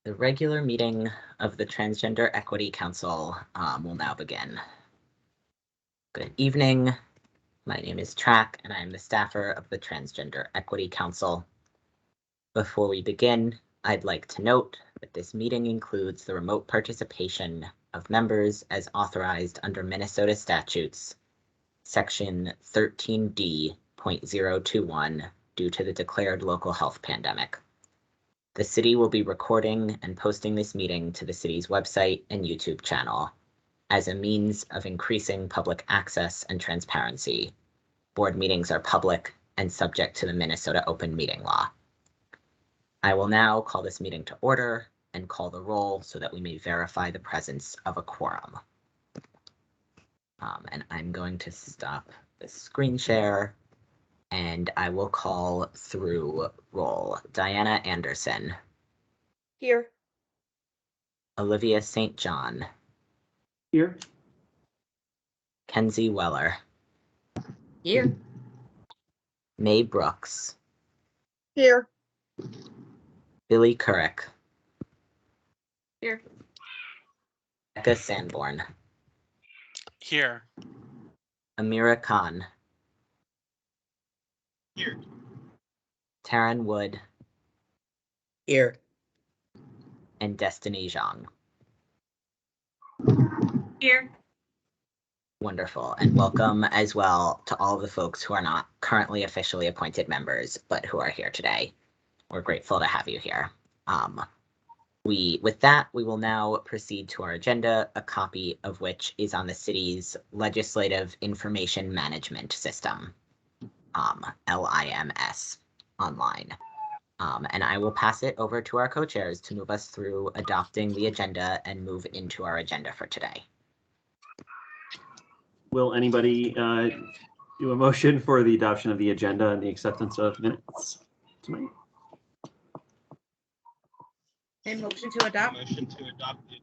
The regular meeting of the Transgender Equity Council will now begin. Good evening. My name is Track, and I am the staffer of the Transgender Equity Council. Before we begin, I'd like to note that this meeting includes the remote participation of members as authorized under Minnesota statutes, Section 13D.021, due to the declared local health pandemic. The city will be recording and posting this meeting to the city's website and YouTube channel as a means of increasing public access and transparency. Board meetings are public and subject to the Minnesota Open Meeting Law. I will now call this meeting to order and call the roll so that we may verify the presence of a quorum. And I'm going to stop the screen share and I will call through roll. Diana Anderson. Here. Olivia St. John. Here. Kenzie Weller. Here. May Brooks. Here. Billy Couric. Here. Becca Sanborn. Here. Amira Khan. Here. Taryn Wood. Here. And Destiny Zhang. Here. Wonderful, and welcome as well to all of the folks who are not currently officially appointed members, but who are here today. We're grateful to have you here. With that, we will now proceed to our agenda, a copy of which is on the city's Legislative Information Management System, LIMS, online. And I will pass it over to our co-chairs to move us through adopting the agenda and move into our agenda for today. Will anybody do a motion for the adoption of the agenda and the acceptance of minutes tonight? A motion to adopt. Motion to adopt it.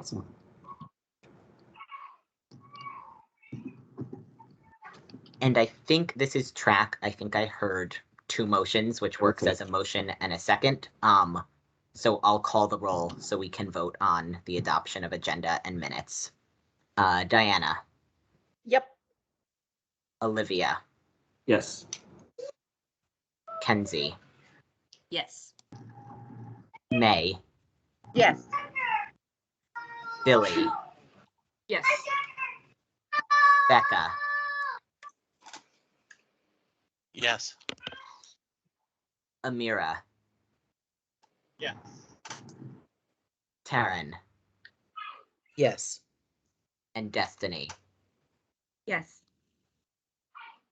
Awesome. And I think this is Track. I think I heard two motions, which works as a motion and a second. So I'll call the roll so we can vote on the adoption of agenda and minutes. Diana. Yep. Olivia. Yes. Kenzie. Yes. May. Yes. Billy. Yes. Becca. Yes. Amira. Yes. Taryn. Yes. And Destiny. Yes.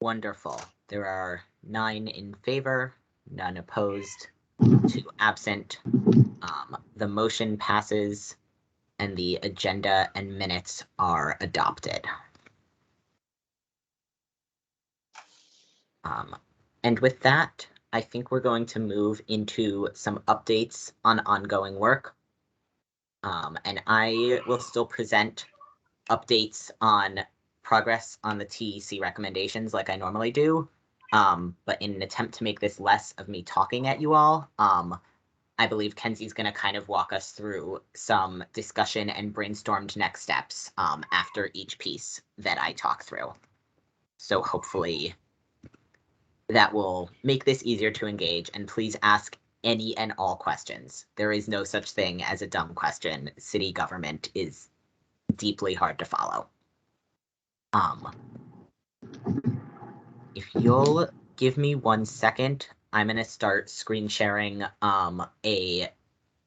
Wonderful. There are 9 in favor, none opposed, 2 absent. The motion passes and the agenda and minutes are adopted. And with that, I think we're going to move into some updates on ongoing work. And I will still present updates on progress on the TEC recommendations like I normally do. But in an attempt to make this less of me talking at you all, I believe Kenzie's going to kind of walk us through some discussion and brainstormed next steps after each piece that I talk through. So hopefully that will make this easier to engage, and please ask any and all questions. There is no such thing as a dumb question. City government is deeply hard to follow. If you'll give me 1 second, I'm going to start screen sharing a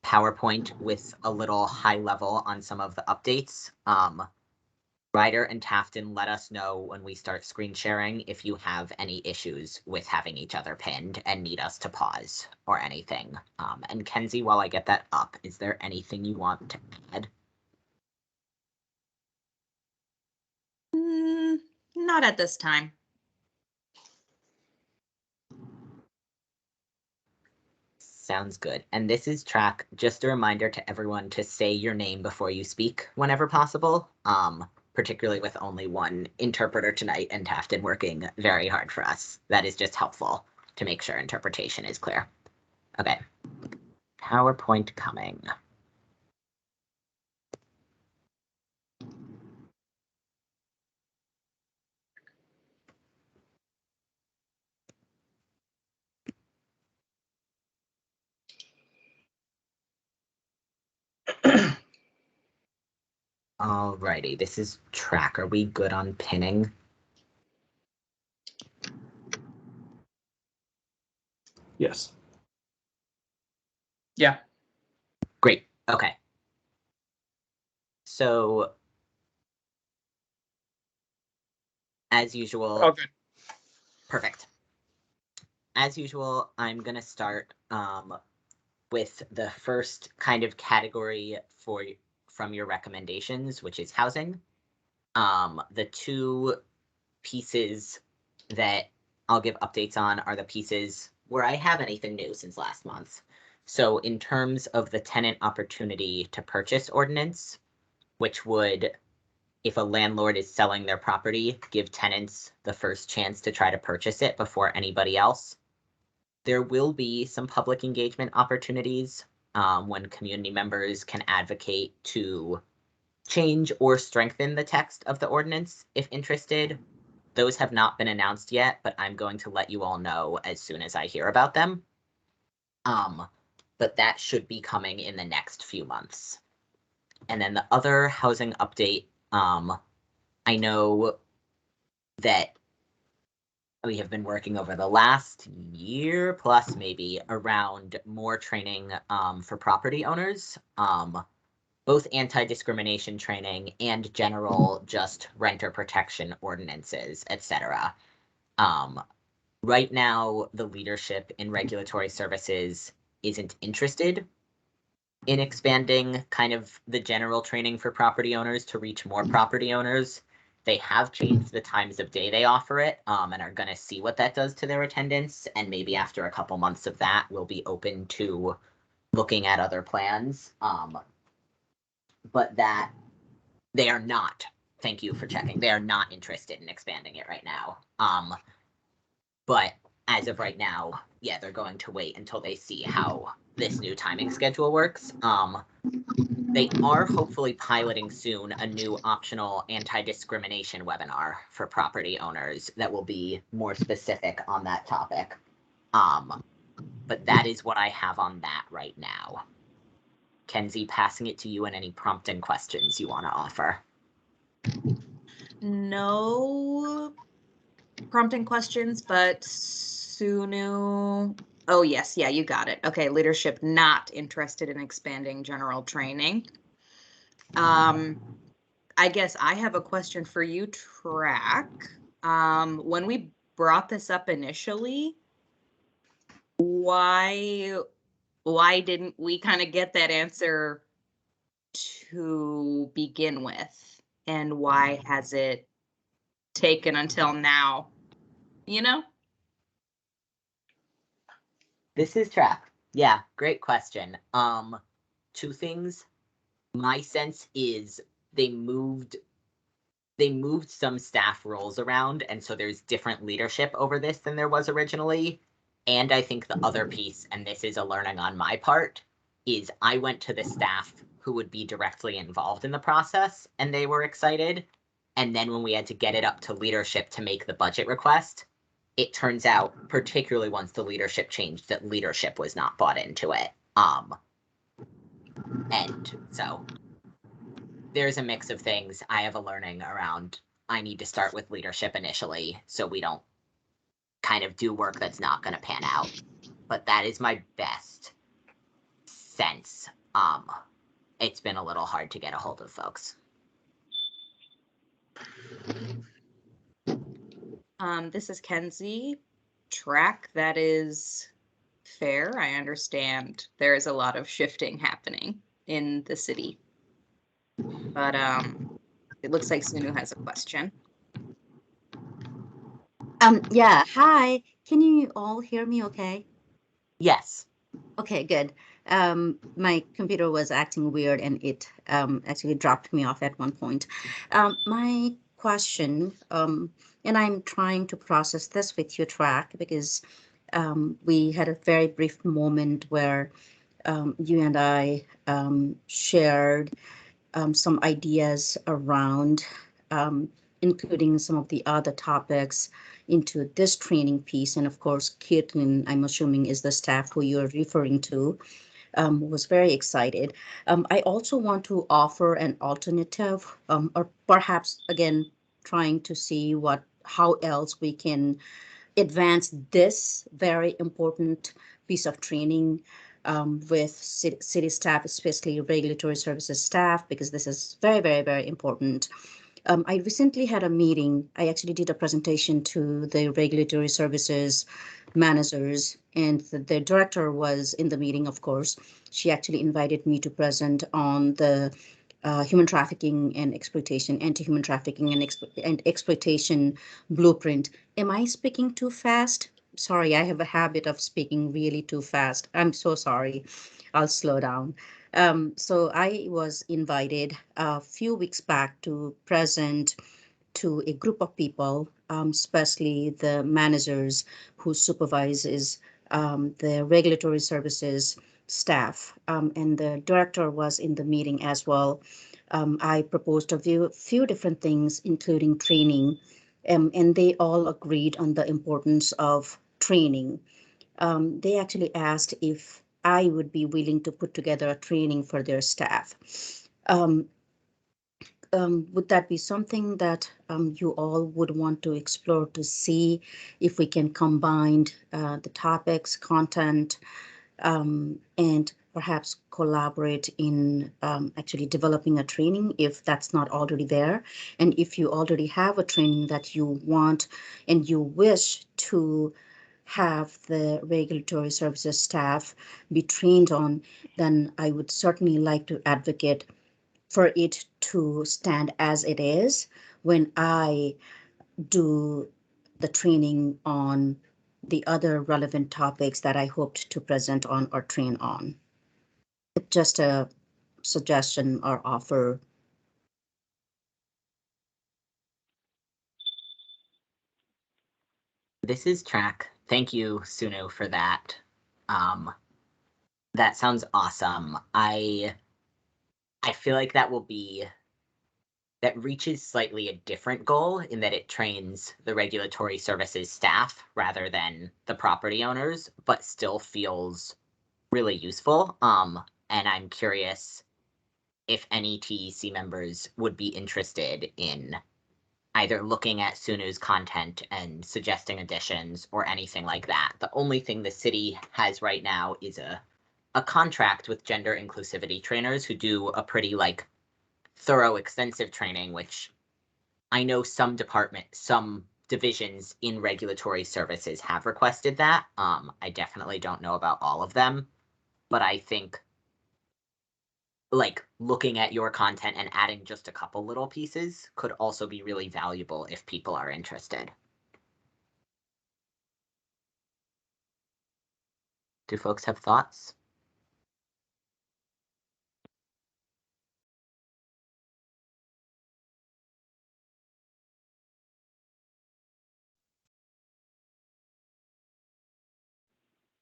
PowerPoint with a little high level on some of the updates. Ryder and Tafton, let us know when we start screen sharing if you have any issues with having each other pinned and need us to pause or anything. And Kenzie, while I get that up, is there anything you want to add? Not at this time. Sounds good. And this is Track. Just a reminder to everyone to say your name before you speak whenever possible. Particularly with only one interpreter tonight and Tafton working very hard for us. That is just helpful to make sure interpretation is clear. Okay. PowerPoint coming. Alrighty, this is track. Are we good on pinning? Yes. Yeah. Great. Okay. So, as usual, Oh, good. perfect. As usual, I'm going to start with the first kind of category from your recommendations, which is housing. The two pieces that I'll give updates on are the pieces where I have anything new since last month. So in terms of the tenant opportunity to purchase ordinance, which would, if a landlord is selling their property, give tenants the first chance to try to purchase it before anybody else. There will be some public engagement opportunities when community members can advocate to change or strengthen the text of the ordinance if interested. Those have not been announced yet, but I'm going to let you all know as soon as I hear about them. But that should be coming in the next few months. And then the other housing update, I know that we have been working over the last year plus maybe around more training for property owners, both anti-discrimination training and general just renter protection ordinances, etc. Right now, the leadership in regulatory services isn't interested in expanding kind of the general training for property owners to reach more property owners. They have changed the times of day they offer it and are going to see what that does to their attendance. And maybe after a couple months of that, we'll be open to looking at other plans. But that they are not, thank you for checking, they are not interested in expanding it right now. But as of right now, yeah, they're going to wait until they see how this new timing schedule works. They are hopefully piloting soon a new optional anti-discrimination webinar for property owners that will be more specific on that topic. But that is what I have on that right now. Kenzie, passing it to you and any prompting questions you want to offer. No prompting questions, but Sunu. Oh, yes. Yeah, you got it. Okay. Leadership not interested in expanding general training. I guess I have a question for you, Track. When we brought this up initially, why didn't we kind of get that answer to begin with? And why has it taken until now? You know? This is Track. Yeah, great question. Two things. My sense is they moved some staff roles around, and so there's different leadership over this than there was originally. And I think the other piece, and this is a learning on my part, is I went to the staff who would be directly involved in the process, and they were excited. And then when we had to get it up to leadership to make the budget request, it turns out, particularly once the leadership changed, that leadership was not bought into it. And so there's a mix of things. I have a learning around, I need to start with leadership initially so we don't kind of do work that's not going to pan out. But that is my best sense. It's been a little hard to get a hold of folks. This is Kenzie. Track, that is fair. I understand there is a lot of shifting happening in the city. But it looks like Sunu has a question. Yeah, hi. Can you all hear me okay? Yes. Okay, good. My computer was acting weird and it actually dropped me off at one point. My question, and I'm trying to process this with you, Track, because We had a very brief moment where you and I shared some ideas around including some of the other topics into this training piece. And of course, Caitlin, I'm assuming, is the staff who you're referring to, was very excited. I also want to offer an alternative, or perhaps again, trying to see how else we can advance this very important piece of training with city staff, especially regulatory services staff, because this is very, very, very important. I recently had a meeting. I actually did a presentation to the regulatory services managers, and the director was in the meeting, of course. She actually invited me to present on the human trafficking and exploitation, anti-human trafficking and exploitation blueprint. Am I speaking too fast? Sorry, I have a habit of speaking really too fast. I'm so sorry. I'll slow down. So I was invited a few weeks back to present to a group of people, especially the managers who supervises the regulatory services staff, and the director was in the meeting as well. I proposed a few different things, including training, and they all agreed on the importance of training. They actually asked if I would be willing to put together a training for their staff. Um, would that be something that you all would want to explore to see if we can combine the topics, content, and perhaps collaborate in actually developing a training if that's not already there? And if you already have a training that you want and you wish to have the regulatory services staff be trained on, then I would certainly like to advocate for it to stand as it is when I do the training on the other relevant topics that I hoped to present on or train on. Just a suggestion or offer. This is Track. Thank you, Sunu, for that. That sounds awesome. I feel like that reaches slightly a different goal in that it trains the regulatory services staff rather than the property owners, but still feels really useful. And I'm curious if any TEC members would be interested in either looking at Sunu's content and suggesting additions or anything like that. The only thing the city has right now is a contract with gender inclusivity trainers who do a pretty thorough, extensive training, which I know some divisions in regulatory services have requested that. I definitely don't know about all of them, but I think looking at your content and adding just a couple little pieces could also be really valuable if people are interested. Do folks have thoughts?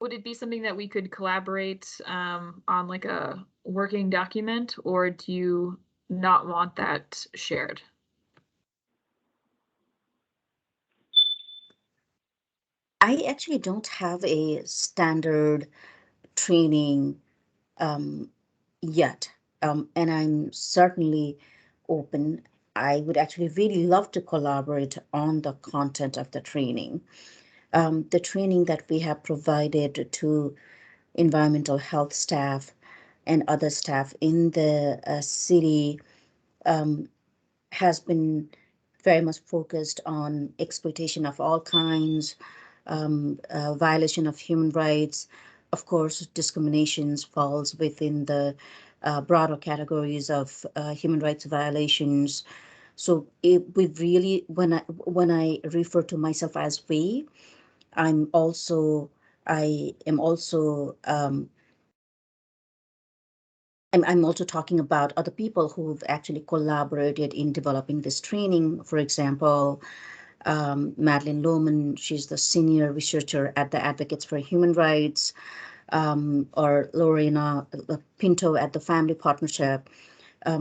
Would it be something that we could collaborate on like a working document, or do you not want that shared? I actually don't have a standard training yet, and I'm certainly open. I would actually really love to collaborate on the content of the training. The training that we have provided to environmental health staff and other staff in the city has been very much focused on exploitation of all kinds, violation of human rights. Of course, discriminations falls within the broader categories of human rights violations. So we really, when I refer to myself as we, I am also I'm also talking about other people who've actually collaborated in developing this training. For example, Madeline Lohman, she's the senior researcher at the Advocates for Human Rights, or Lorena Pinto at the Family Partnership.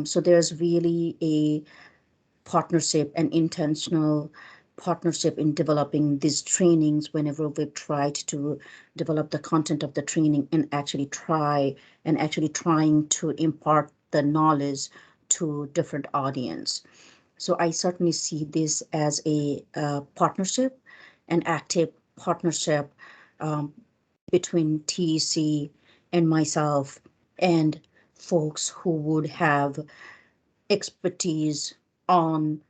So there's really a partnership and intentional partnership in developing these trainings whenever we've tried to develop the content of the training and actually trying to impart the knowledge to different audience. So I certainly see this as a partnership, an active partnership between TEC and myself and folks who would have expertise on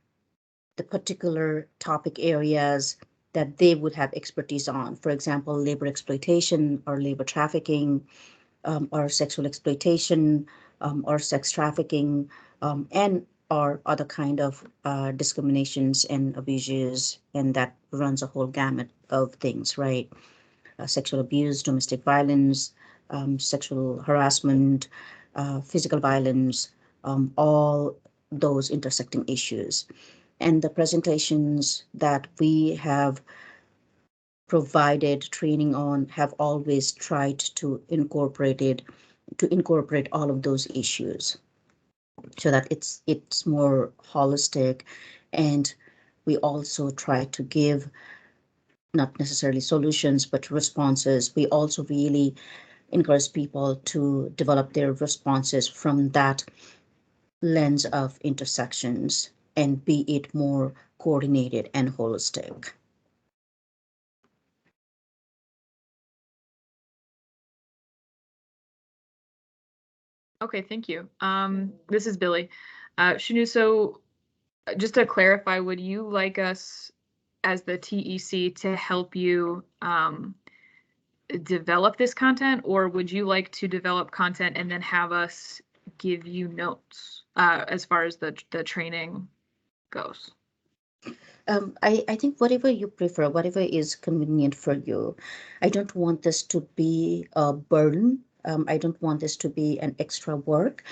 the particular topic areas that they would have expertise on. For example, labor exploitation or labor trafficking, or sexual exploitation, or sex trafficking, and or other kind of discriminations and abuses, and that runs a whole gamut of things, right? Sexual abuse, domestic violence, sexual harassment, physical violence, all those intersecting issues. And the presentations that we have provided training on have always tried to incorporate all of those issues so that it's more holistic. And we also try to give not necessarily solutions, but responses. We also really encourage people to develop their responses from that lens of intersections and be it more coordinated and holistic. Okay, thank you. This is Billy. Shanu, so just to clarify, would you like us as the TEC to help you develop this content, or would you like to develop content and then have us give you notes as far as the training goes? I think whatever you prefer, whatever is convenient for you. I don't want this to be a burden. I don't want this to be an extra work.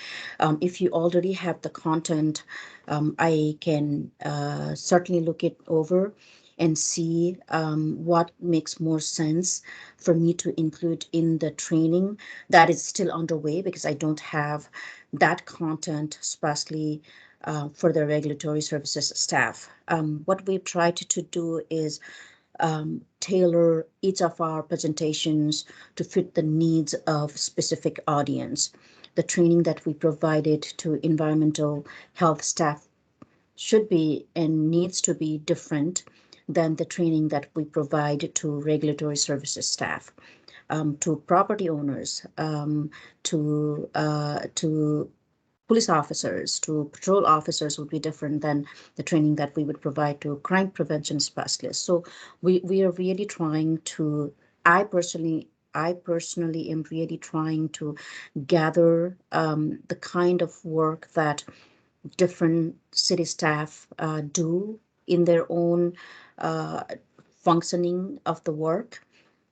If you already have the content, I can certainly look it over and see what makes more sense for me to include in the training that is still underway, because I don't have that content especially for the regulatory services staff. What we've tried to do is tailor each of our presentations to fit the needs of specific audience. The training that we provided to environmental health staff should be and needs to be different than the training that we provide to regulatory services staff. To property owners, to police officers, to patrol officers would be different than the training that we would provide to crime prevention specialists. So we are really trying to, I personally am really trying to gather the kind of work that different city staff do in their own functioning of the work,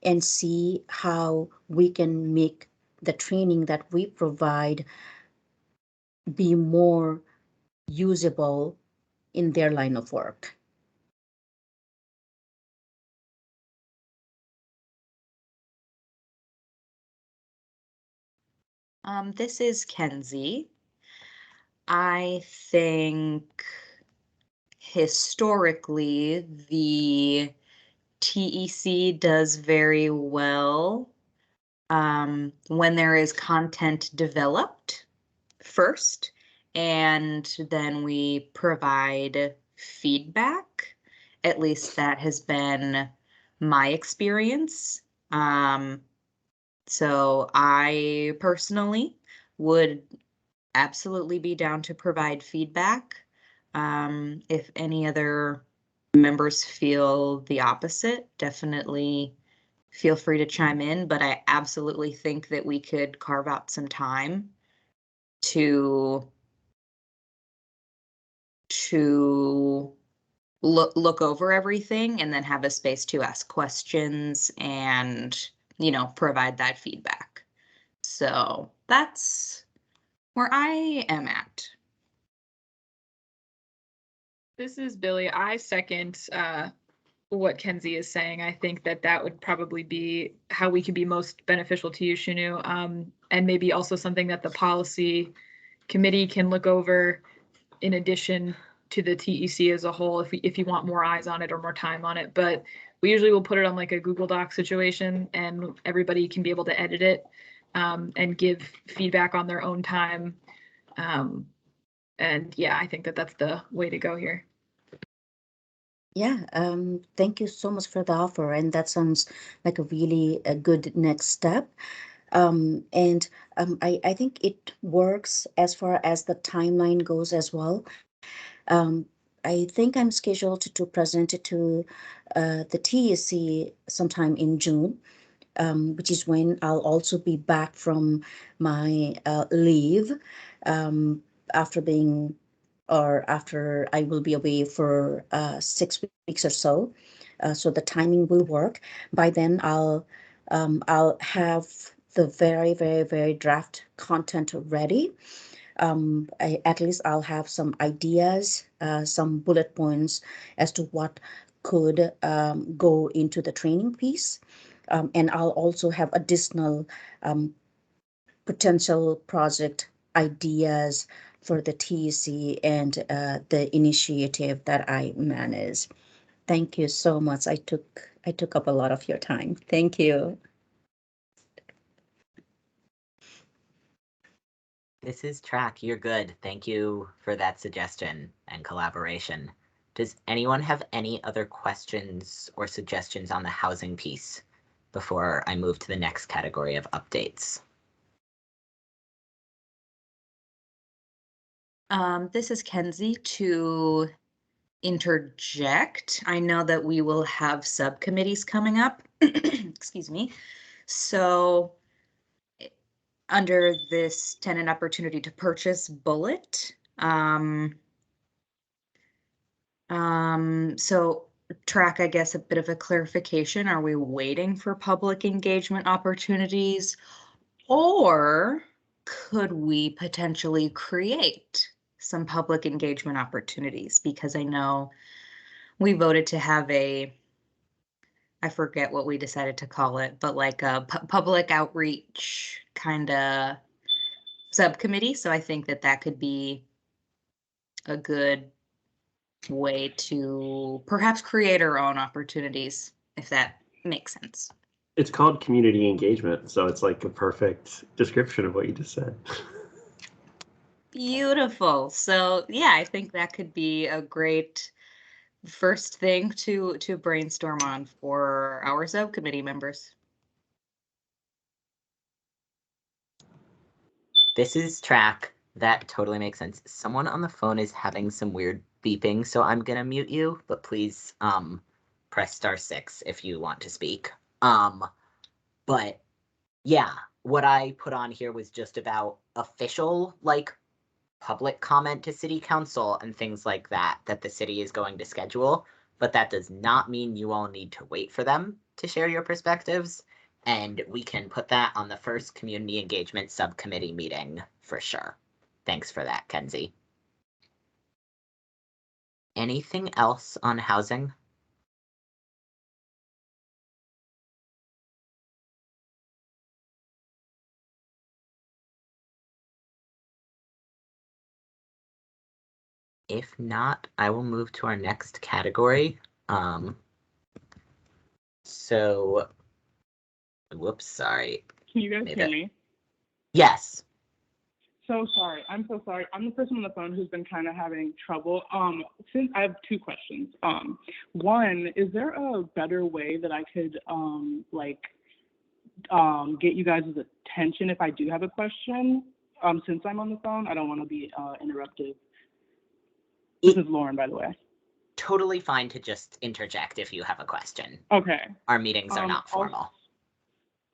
and see how we can make the training that we provide be more usable in their line of work. This is Kenzie. I think historically the TEC does very well when there is content developed first, and then we provide feedback. At least that has been my experience. So I personally would absolutely be down to provide feedback. If any other members feel the opposite, definitely feel free to chime in, but I absolutely think that we could carve out some time to look over everything and then have a space to ask questions and, you know, provide that feedback. So that's where I am at. This is Billy. I second what Kenzie is saying. I think that would probably be how we could be most beneficial to you, Shanu, and maybe also something that the policy committee can look over in addition to the TEC as a whole, if you want more eyes on it or more time on it. But we usually will put it on like a Google Doc situation, and everybody can be able to edit it and give feedback on their own time. And yeah, I think that's the way to go here. Yeah, thank you so much for the offer, and that sounds like a really a good next step. I think it works as far as the timeline goes as well. I think I'm scheduled to present it to the TEC sometime in June, which is when I'll also be back from my leave after being or after I will be away for 6 weeks or so. So the timing will work. By then, I'll have the very draft content ready. At least I'll have some ideas, some bullet points as to what could go into the training piece. And I'll also have additional potential project ideas for the TEC and the initiative that I manage. Thank you so much. I took up a lot of your time. Thank you. This is Track. You're good. Thank you for that suggestion and collaboration. Does anyone have any other questions or suggestions on the housing piece before I move to the next category of updates? This is Kenzie to interject. I know that we will have subcommittees coming up. Excuse me. So under this tenant opportunity to purchase bullet, so Track, I guess a bit of a clarification. Are we waiting for public engagement opportunities, or could we potentially create some public engagement opportunities? Because I know we voted to have I forget what we decided to call it, but like a public outreach kind of subcommittee. So I think that could be a good way to perhaps create our own opportunities, if that makes sense. It's called community engagement, so it's like a perfect description of what you just said. Beautiful. So yeah, I think that could be a great first thing to brainstorm on for our subcommittee members. This is Track. That totally makes sense. Someone on the phone is having some weird beeping, so I'm gonna mute you, but please press *6 if you want to speak. But yeah, what I put on here was just about official, like, public comment to city council and things like that the city is going to schedule, but that does not mean you all need to wait for them to share your perspectives. And we can put that on the first community engagement subcommittee meeting for sure. Thanks for that, Kenzie. Anything else on housing? If not, I will move to our next category. So, whoops, sorry. Can you guys hear me? Yes. So sorry. I'm so sorry. I'm the person on the phone who's been kind of having trouble. Since I have two questions. One, is there a better way that I could get you guys' attention if I do have a question? Since I'm on the phone, I don't want to be interrupted. This is Lauren, by the way. Totally fine to just interject if you have a question. Okay. Our meetings are not formal.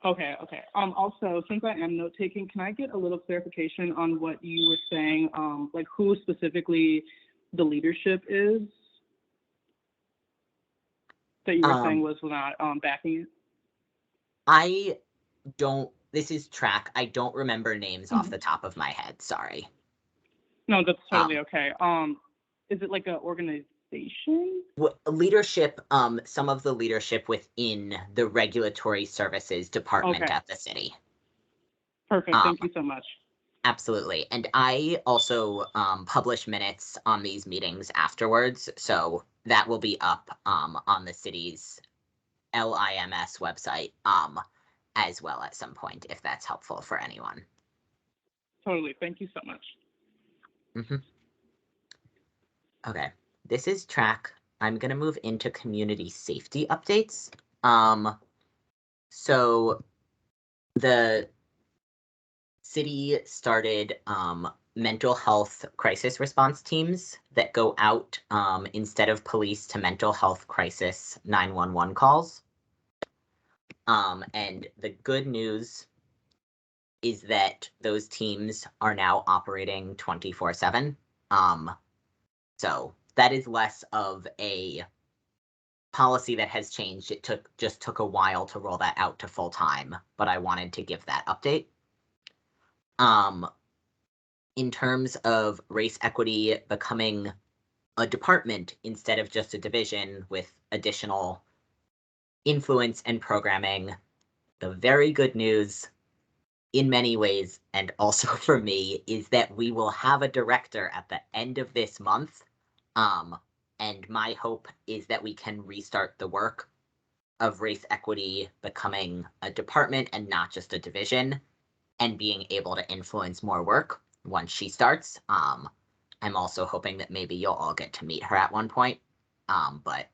Okay. Also, since I am note-taking, can I get a little clarification on what you were saying, like who specifically the leadership is that you were saying was not backing it? This is Track. I don't remember names off the top of my head, sorry. No, that's totally okay. Is it like a conversation? Leadership, some of the leadership within the regulatory services department Okay. at the city. Perfect. Thank you so much. Absolutely. And I also publish minutes on these meetings afterwards. So that will be up on the city's LIMS website as well at some point, if that's helpful for anyone. Totally. Thank you so much. Okay, this is track. I'm going to move into community safety updates. So the city started mental health crisis response teams that go out instead of police to mental health crisis 911 calls. And the good news is that those teams are now operating 24/7. So that is less of a policy that has changed. It just took a while to roll that out to full time, but I wanted to give that update. In terms of race equity becoming a department instead of just a division with additional influence and programming, the very good news in many ways, and also for me, is that we will have a director at the end of this month. And my hope is that we can restart the work of race equity becoming a department and not just a division, and being able to influence more work once she starts. I'm also hoping that maybe you'll all get to meet her at one point. But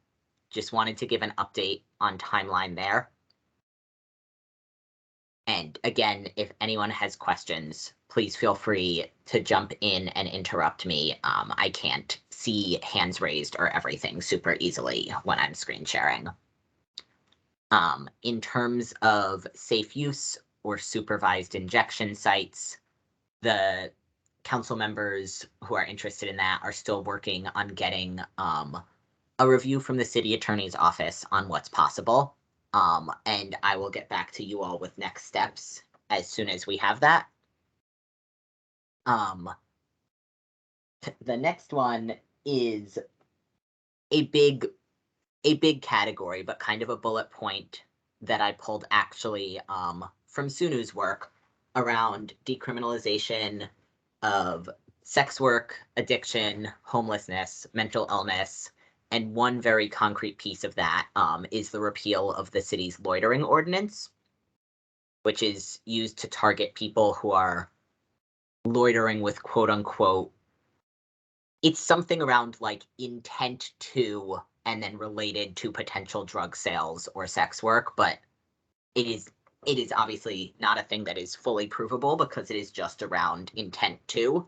just wanted to give an update on timeline there. And again, if anyone has questions, please feel free to jump in and interrupt me. I can't see hands raised or everything super easily when I'm screen sharing. In terms of safe use or supervised injection sites, the council members who are interested in that are still working on getting a review from the city attorney's office on what's possible. And I will get back to you all with next steps as soon as we have that. The next one is a big category, but kind of a bullet point that I pulled actually from Sunu's work around decriminalization of sex work, addiction, homelessness, mental illness. And one very concrete piece of that is the repeal of the city's loitering ordinance, which is used to target people who are loitering with quote unquote, it's something around like intent to and then related to potential drug sales or sex work, but it is obviously not a thing that is fully provable because it is just around intent to.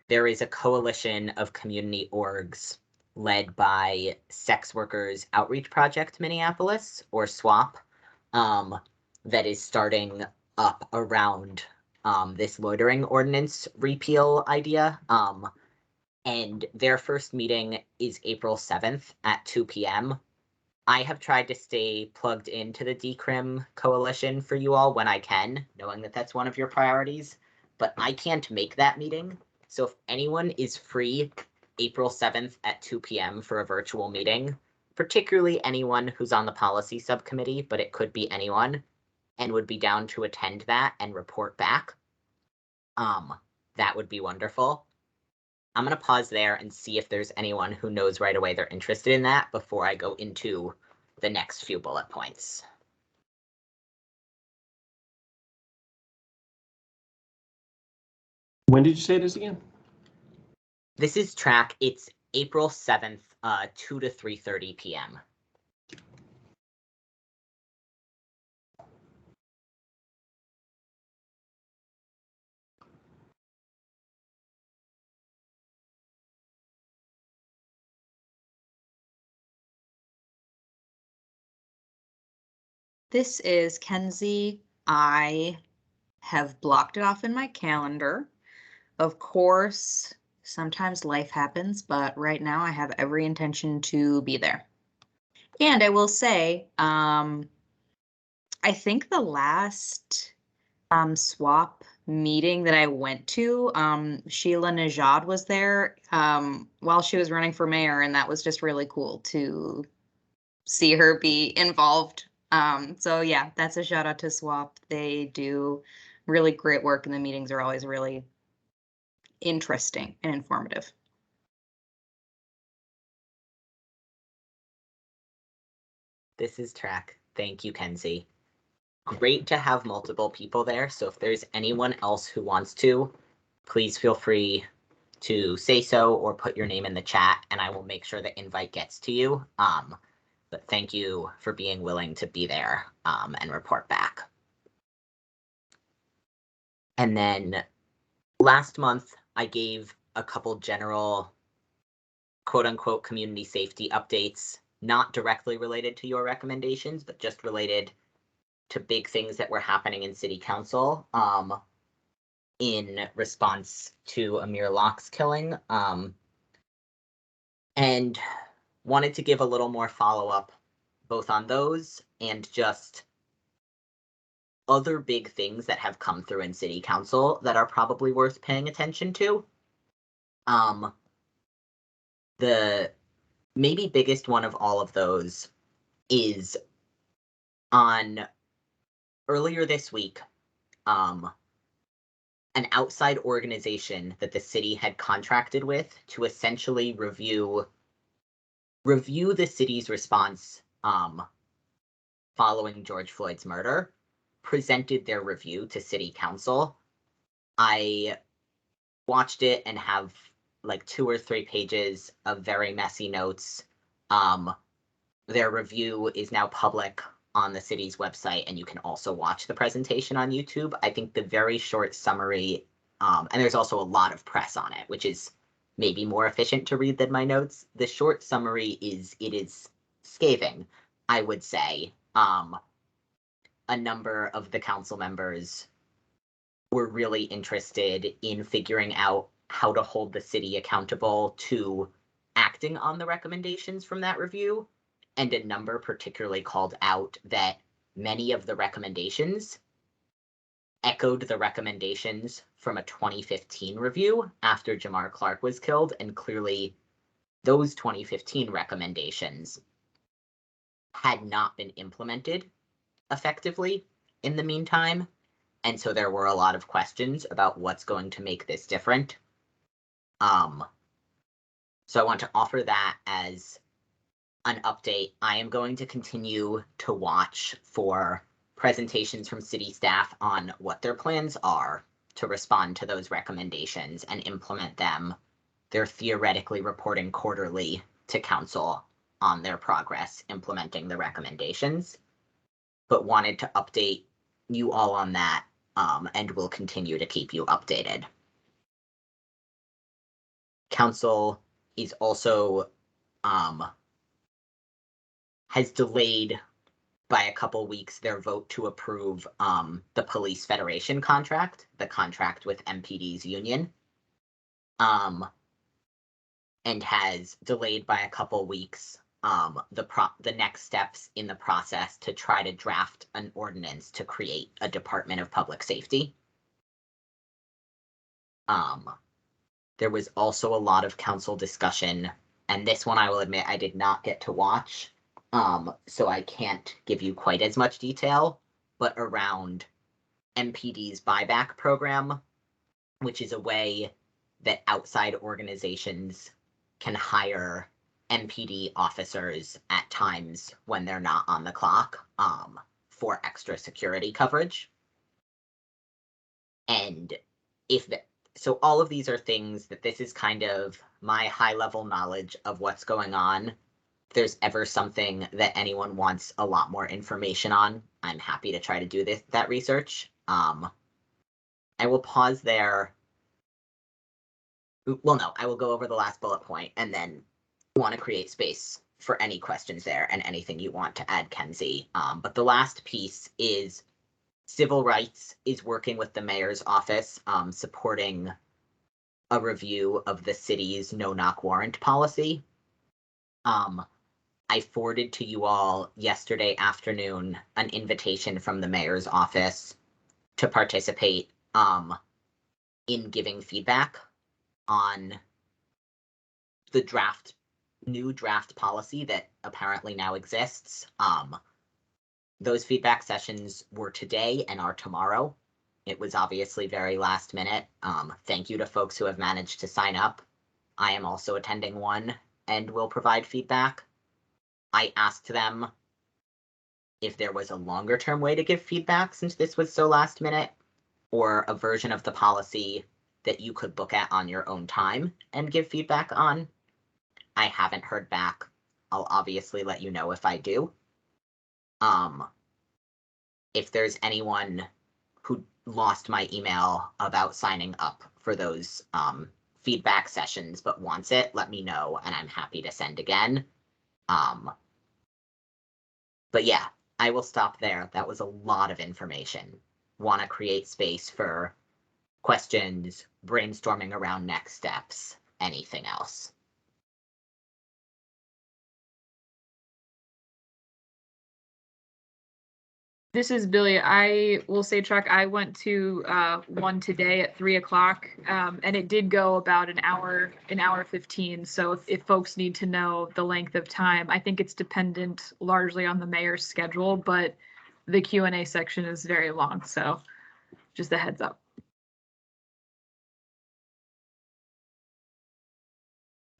There is a coalition of community orgs led by Sex Workers Outreach Project Minneapolis, or SWAP, that is starting up around this loitering ordinance repeal idea. And their first meeting is April 7th at 2 p.m. I have tried to stay plugged into the Decrim Coalition for you all when I can, knowing that that's one of your priorities, but I can't make that meeting. So if anyone is free April 7th at 2 p.m. for a virtual meeting, particularly anyone who's on the policy subcommittee, but it could be anyone, and would be down to attend that and report back, that would be wonderful. I'm going to pause there and see if there's anyone who knows right away they're interested in that before I go into the next few bullet points. When did you say this again? This is track. It's April 7th, 2 to 3:30 p.m. This is Kenzie. I have blocked it off in my calendar. Of course, sometimes life happens, but right now I have every intention to be there. And I will say, I think the last swap meeting that I went to. Sheila Najad was there while she was running for mayor, and that was just really cool to see her be involved. So yeah, that's a shout out to SWAP. They do really great work, and the meetings are always really interesting and informative. This is Track. Thank you, Kenzie. Great to have multiple people there. So if there's anyone else who wants to, please feel free to say so or put your name in the chat, and I will make sure the invite gets to you. But thank you for being willing to be there and report back. And then last month, I gave a couple general quote unquote community safety updates, not directly related to your recommendations, but just related to big things that were happening in City Council in response to Amir Locke's killing. And wanted to give a little more follow-up both on those and just other big things that have come through in City Council that are probably worth paying attention to. The maybe biggest one of all of those is on earlier this week, an outside organization that the city had contracted with to essentially review the city's response following George Floyd's murder, presented their review to City Council. I watched it and have like 2 or 3 pages of very messy notes. Their review is now public on the city's website, and you can also watch the presentation on YouTube. I think the very short summary, and there's also a lot of press on it, which is maybe more efficient to read than my notes. The short summary is, it is scathing, I would say. A number of the council members were really interested in figuring out how to hold the city accountable to acting on the recommendations from that review. And a number particularly called out that many of the recommendations echoed the recommendations from a 2015 review after Jamar Clark was killed. And clearly those 2015 recommendations had not been implemented effectively in the meantime. And so there were a lot of questions about what's going to make this different. So I want to offer that as an update. I am going to continue to watch for presentations from city staff on what their plans are to respond to those recommendations and implement them. They're theoretically reporting quarterly to council on their progress implementing the recommendations, but wanted to update you all on that, and will continue to keep you updated. Council is also has delayed by a couple weeks their vote to approve the Police Federation contract, the contract with MPD's union, and has delayed by a couple weeks the next steps in the process to try to draft an ordinance to create a Department of Public Safety. There was also a lot of council discussion, and this one I will admit I did not get to watch, so I can't give you quite as much detail, but around MPD's buyback program, which is a way that outside organizations can hire MPD officers at times when they're not on the clock for extra security coverage. And so all of these are things that this is kind of my high level knowledge of what's going on. If there's ever something that anyone wants a lot more information on, I'm happy to try to do that research. I will pause there. Well, no, I will go over the last bullet point and then want to create space for any questions there and anything you want to add, Kenzie. But the last piece is Civil Rights is working with the mayor's office, supporting a review of the city's no-knock warrant policy. I forwarded to you all yesterday afternoon an invitation from the mayor's office to participate in giving feedback on the new draft policy that apparently now exists. Those feedback sessions were today and are tomorrow. It was obviously very last minute. Thank you to folks who have managed to sign up. I am also attending one and will provide feedback. I asked them if there was a longer term way to give feedback since this was so last minute, or a version of the policy that you could look at on your own time and give feedback on. I haven't heard back. I'll obviously let you know if I do. If there's anyone who lost my email about signing up for those feedback sessions but wants it, let me know and I'm happy to send again. But yeah, I will stop there. That was a lot of information. Want to create space for questions, brainstorming around next steps, anything else. This is Billy. I will say, Chuck, I went to one today at 3 o'clock, and it did go about an hour 15. So if folks need to know the length of time, I think it's dependent largely on the mayor's schedule, but the Q&A section is very long. So just a heads up.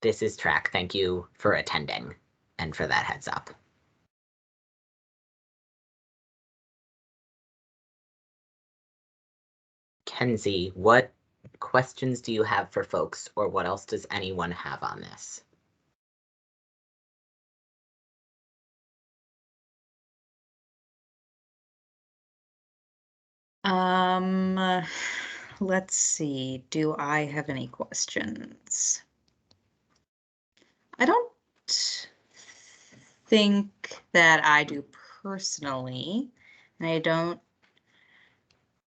This is Track. Thank you for attending and for that heads up. Kenzie, what questions do you have for folks, or what else does anyone have on this? Let's see. Do I have any questions? I don't think that I do personally, and I don't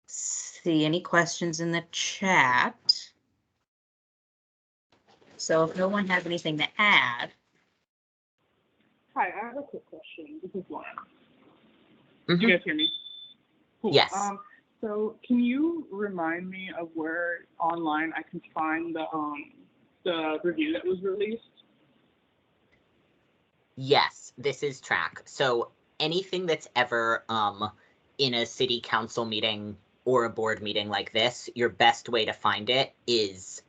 see any questions in the chat. So if no one has anything to add. Hi, I have a quick question. This is Lauren. Mm-hmm. Do you guys hear me? Cool. Yes. So can you remind me of where online I can find the review that was released? Yes, this is Track. So anything that's ever in a city council meeting or a board meeting like this, your best way to find it is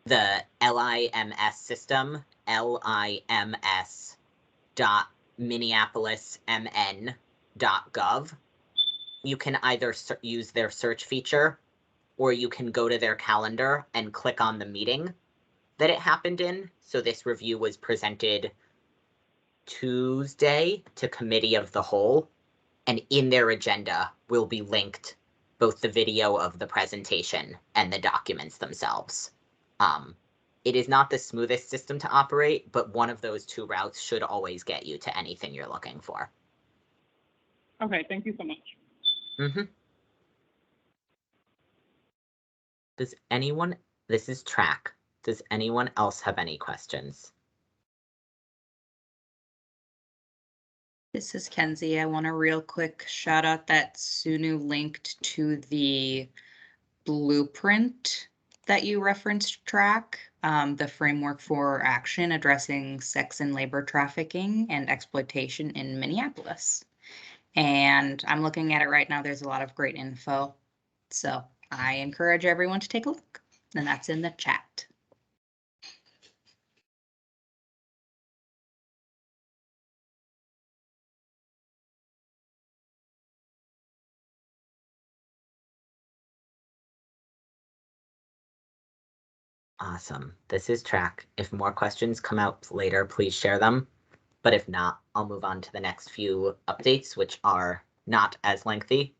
the LIMS system, lims.minneapolismn.gov. You can either use their search feature, or you can go to their calendar and click on the meeting that it happened in. So this review was presented Tuesday to Committee of the Whole, and in their agenda will be linked both the video of the presentation and the documents themselves. It is not the smoothest system to operate, but one of those two routes should always get you to anything you're looking for. Okay, thank you so much. Mm-hmm. Does anyone, this is Track, does anyone else have any questions? This is Kenzie. I want a real quick shout out that Sunu linked to the blueprint that you referenced, Track, the framework for action addressing sex and labor trafficking and exploitation in Minneapolis. And I'm looking at it right now. There's a lot of great info. So I encourage everyone to take a look, and that's in the chat. Awesome. This is Track. If more questions come out later, please share them. But if not, I'll move on to the next few updates, which are not as lengthy.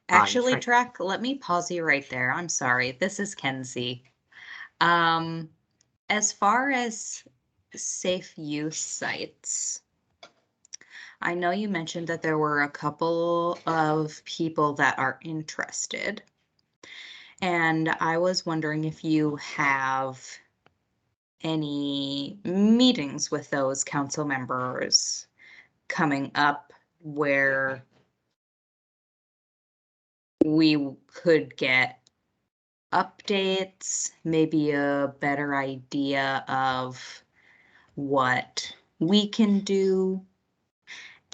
Actually, Track, let me pause you right there. I'm sorry. This is Kenzie. As far as safe use sites, I know you mentioned that there were a couple of people that are interested. And I was wondering if you have any meetings with those council members coming up where we could get updates, maybe a better idea of what we can do.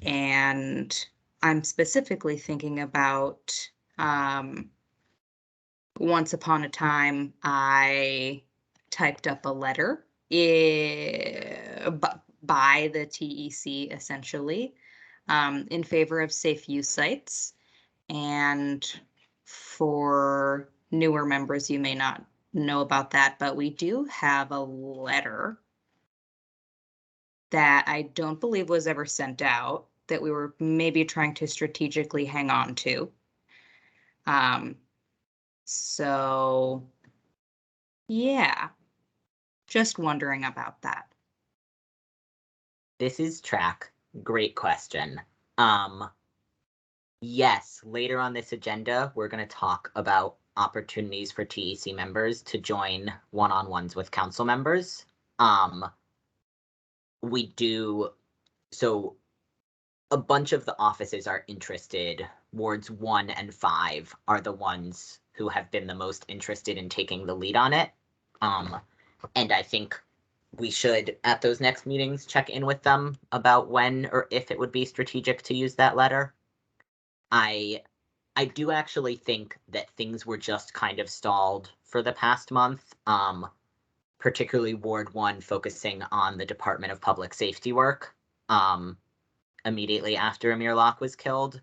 And I'm specifically thinking about once upon a time, I typed up a letter by the TEC, essentially, in favor of safe use sites. And for newer members, you may not know about that, but we do have a letter that I don't believe was ever sent out, that we were maybe trying to strategically hang on to. So yeah, just wondering about that. This is Track. Great question. Yes, later on this agenda, we're going to talk about opportunities for TEC members to join one-on-ones with council members. We do, so a bunch of the offices are interested. Wards 1 and 5 are the ones who have been the most interested in taking the lead on it. And I think we should, at those next meetings, check in with them about when or if it would be strategic to use that letter. I do actually think that things were just kind of stalled for the past month, particularly Ward 1 focusing on the Department of Public Safety work immediately after Amir Locke was killed.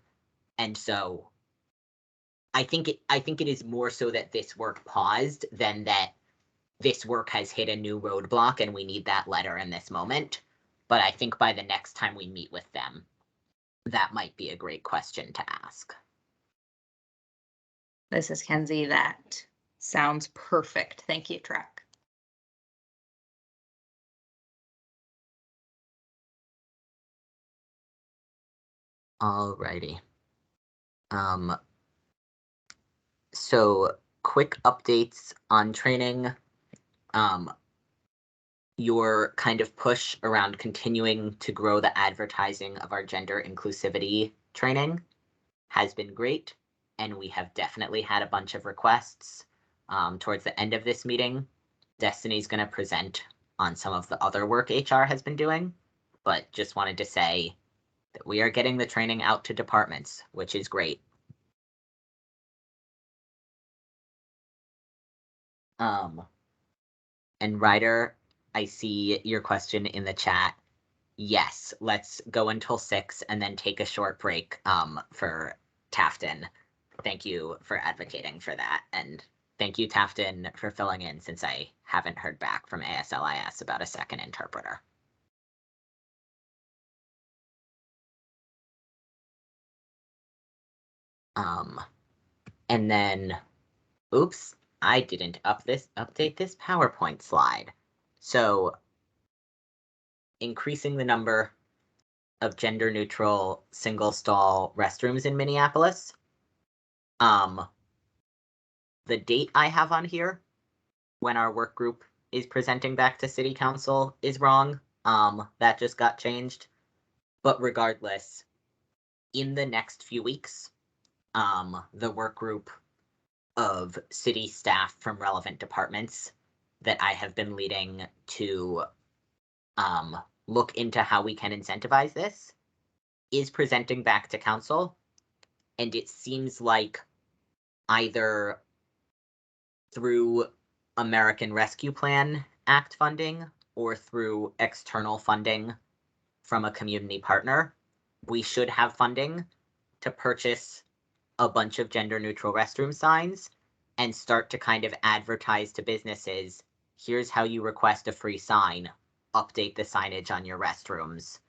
And so I think it is more so that this work paused than that this work has hit a new roadblock and we need that letter in this moment. But I think by the next time we meet with them, that might be a great question to ask. This is Kenzie. That sounds perfect. Thank you, Track. Alrighty. So quick updates on training. Your kind of push around continuing to grow the advertising of our gender inclusivity training has been great, and we have definitely had a bunch of requests. Towards the end of this meeting, Destiny's going to present on some of the other work HR has been doing, but just wanted to say that we are getting the training out to departments, which is great. And Ryder, I see your question in the chat. Yes, let's go until 6 and then take a short break for Tafton. Thank you for advocating for that. And thank you, Tafton, for filling in since I haven't heard back from ASLIS about a second interpreter. And then, oops, I didn't update this PowerPoint slide. So increasing the number of gender neutral single stall restrooms in Minneapolis. The date I have on here when our work group is presenting back to City Council is wrong. That just got changed. But regardless, in the next few weeks, the work group of city staff from relevant departments that I have been leading to look into how we can incentivize this is presenting back to council. And it seems like either through American Rescue Plan Act funding or through external funding from a community partner, we should have funding to purchase a bunch of gender neutral restroom signs and start to kind of advertise to businesses, here's how you request a free sign, update the signage on your restrooms,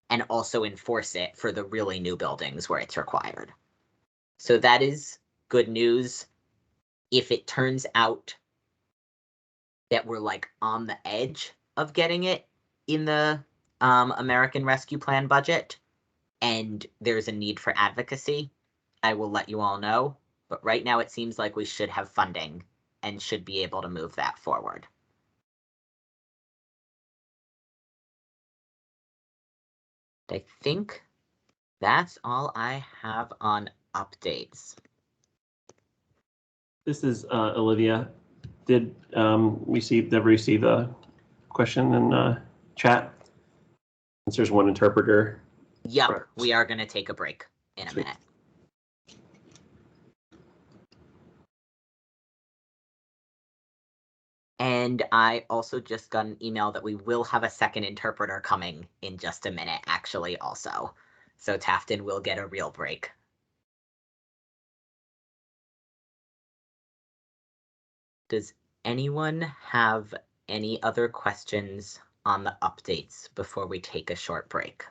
and also enforce it for the really new buildings where it's required. So that is good news. If it turns out that we're like on the edge of getting it in the American Rescue Plan budget and there's a need for advocacy, I will let you all know. But right now it seems like we should have funding and should be able to move that forward. I think That's all I have on updates. This is Olivia. Did Deborah receive a question in chat? Since there's one interpreter. Yep, Right. we are going to take a break in a Sweet. minute. And I also just got an email that we will have a second interpreter coming in just a minute, actually, also. So Tafton will get a real break. Does anyone have any other questions on the updates before we take a short break?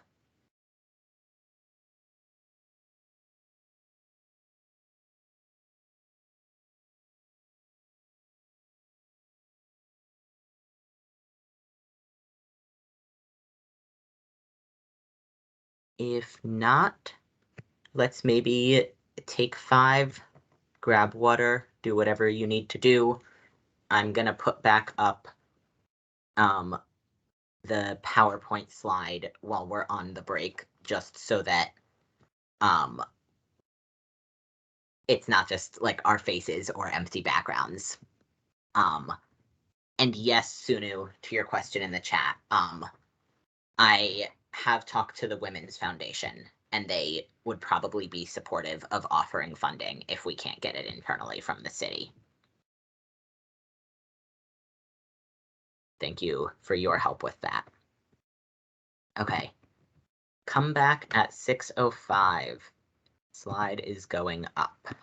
If not, let's maybe take 5, grab water, do whatever you need to do. I'm gonna put back up the PowerPoint slide while we're on the break, just so that it's not just like our faces or empty backgrounds. And yes, Sunu, to your question in the chat, I have talked to the Women's Foundation, and they would probably be supportive of offering funding if we can't get it internally from the city. Thank you for your help with that. Okay. Come back at 6:05. Slide is going up.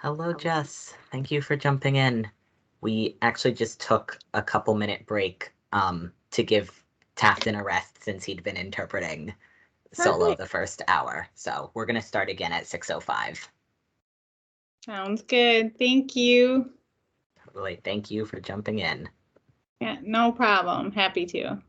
Hello, Jess. Thank you for jumping in. We actually just took a couple-minute break to give Tafton a rest since he'd been interpreting solo Perfect. the first hour. So we're going to start again at 6:05. Sounds good. Thank you. Totally. Thank you for jumping in. Yeah, no problem. Happy to.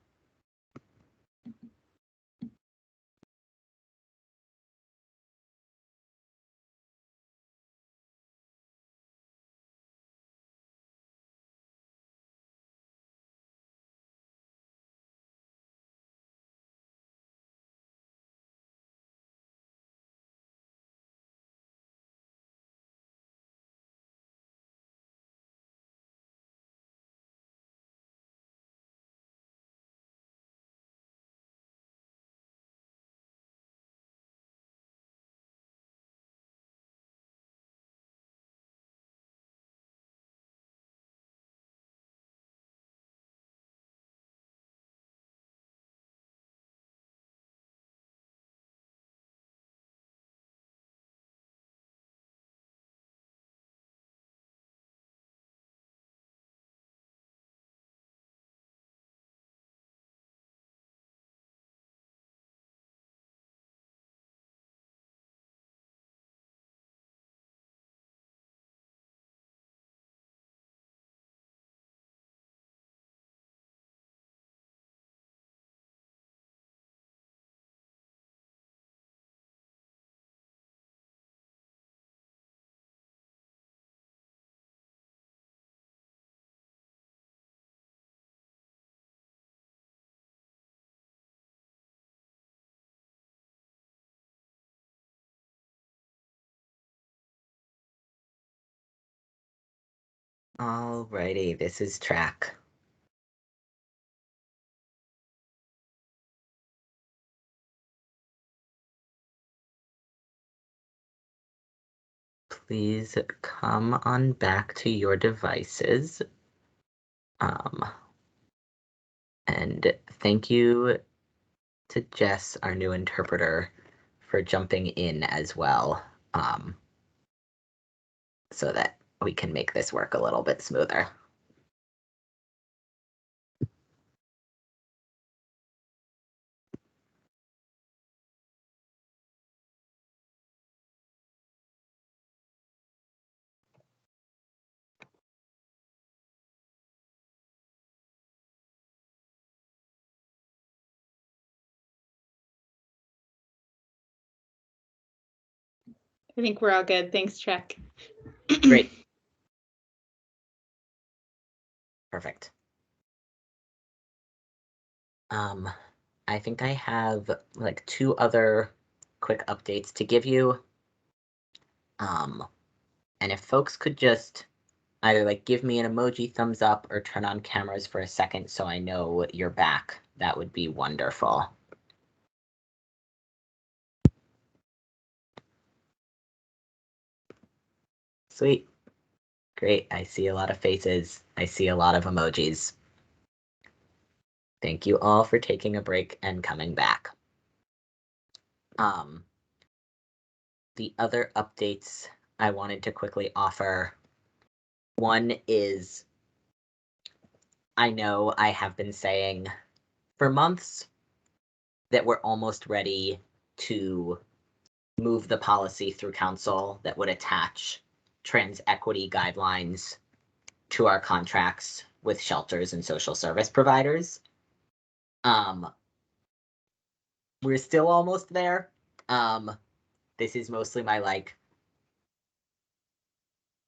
Alrighty, this is track. Please come on back to your devices. And thank you to Jess, our new interpreter, for jumping in as well, so that we can make this work a little bit smoother. I think we're all good. Thanks, Chuck. Great. Perfect. I think I have like 2 other quick updates to give you. And if folks could just either like give me an emoji thumbs up or turn on cameras for a second so I know you're back, that would be wonderful. Sweet. Great. I see a lot of faces. I see a lot of emojis. Thank you all for taking a break and coming back. The other updates I wanted to quickly offer. One is, I know I have been saying for months that we're almost ready to move the policy through council that would attach trans equity guidelines to our contracts with shelters and social service providers. We're still almost there. This is mostly my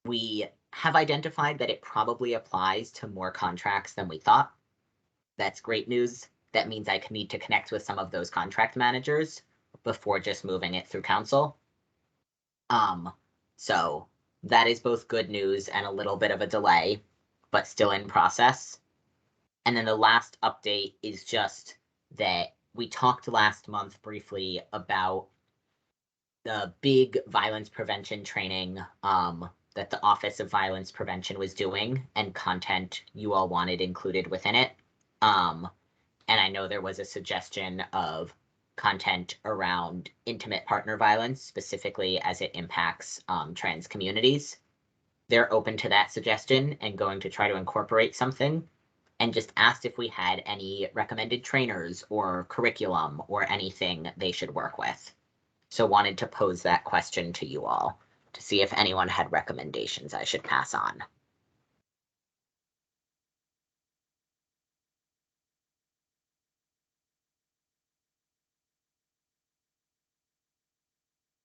we have identified that it probably applies to more contracts than we thought. That's great news. That means I need to connect with some of those contract managers before just moving it through council. So that is both good news and a little bit of a delay, but still in process. And then the last update is just that we talked last month briefly about the big violence prevention training that the Office of Violence Prevention was doing and content you all wanted included within it. And I know there was a suggestion of content around intimate partner violence, specifically as it impacts trans communities. They're open to that suggestion and going to try to incorporate something, and just asked if we had any recommended trainers or curriculum or anything they should work with. So wanted to pose that question to you all to see if anyone had recommendations I should pass on.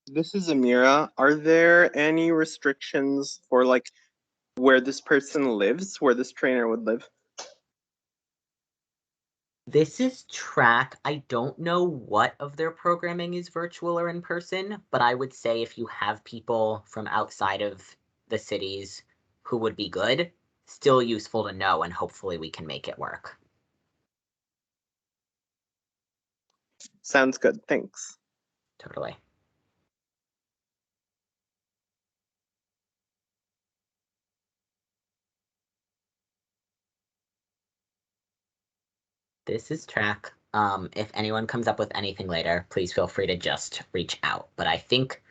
This is Amira. Are there any restrictions for like where this person lives, where this trainer would live? This is track. I don't know what of their programming is virtual or in person, but I would say if you have people from outside of the cities who would be good, still useful to know, and hopefully we can make it work. Sounds good. Thanks. Totally. This is track. If anyone comes up with anything later, please feel free to just reach out. But I think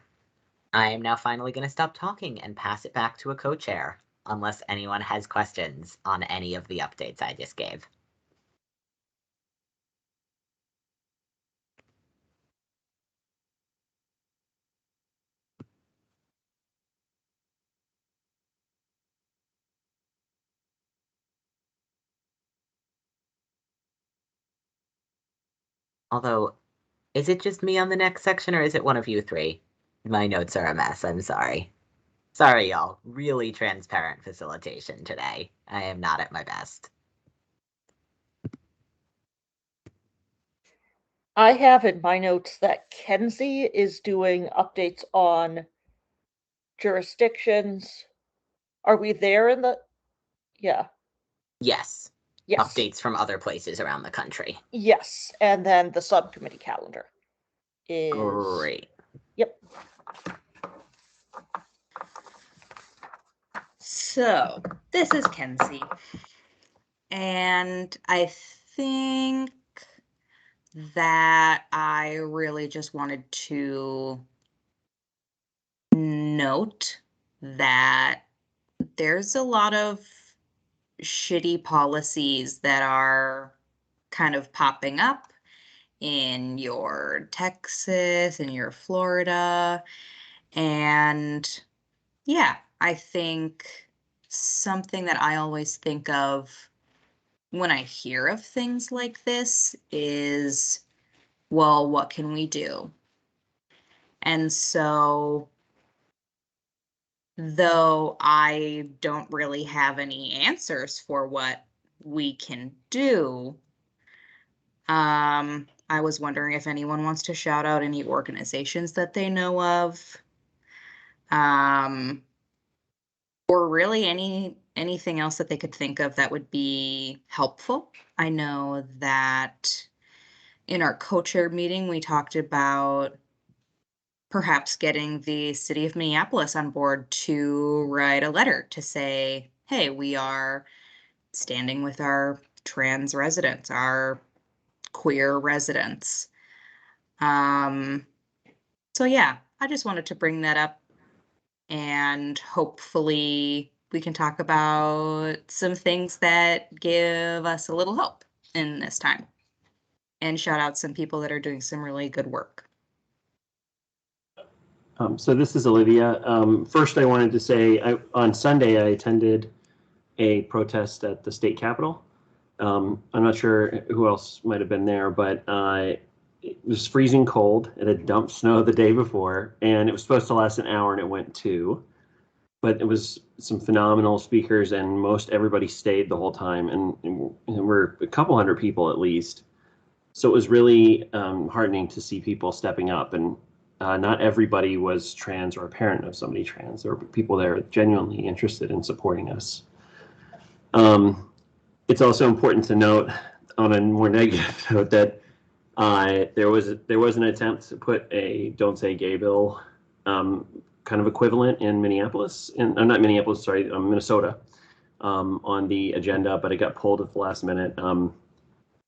I am now finally going to stop talking and pass it back to a co-chair, unless anyone has questions on any of the updates I just gave. Although, is it just me on the next section, or is it one of you 3? My notes are a mess, I'm sorry. Sorry, y'all. Really transparent facilitation today. I am not at my best. I have in my notes that Kenzie is doing updates on jurisdictions. Are we there in the Yeah. Yes. Yes. Updates from other places around the country. Yes. And then the subcommittee calendar is. Great. Yep. So, this is Kenzie. And I think that I really just wanted to note that there's a lot of shitty policies that are kind of popping up in your Texas, in your Florida. And yeah, I think something that I always think of when I hear of things like this is, well, what can we do? And so, though I don't really have any answers for what we can do, I was wondering if anyone wants to shout out any organizations that they know of, or really anything else that they could think of that would be helpful. I know that in our co-chair meeting, we talked about perhaps getting the city of Minneapolis on board to write a letter to say, hey, we are standing with our trans residents, our queer residents. So yeah, I just wanted to bring that up, and hopefully we can talk about some things that give us a little hope in this time, and shout out some people that are doing some really good work. So this is Olivia. First, I wanted to say on Sunday I attended a protest at the state capitol. I'm not sure who else might have been there, but it was freezing cold. It had dumped snow the day before, and it was supposed to last an hour, and it went 2. But it was some phenomenal speakers, and most everybody stayed the whole time, and we're a couple hundred people at least. So it was really heartening to see people stepping up, and not everybody was trans or a parent of somebody trans. There were people there genuinely interested in supporting us. It's also important to note, on a more negative note, that there was an attempt to put a "Don't Say Gay" bill kind of equivalent in Minneapolis, not Minneapolis, sorry, Minnesota, on the agenda, but it got pulled at the last minute.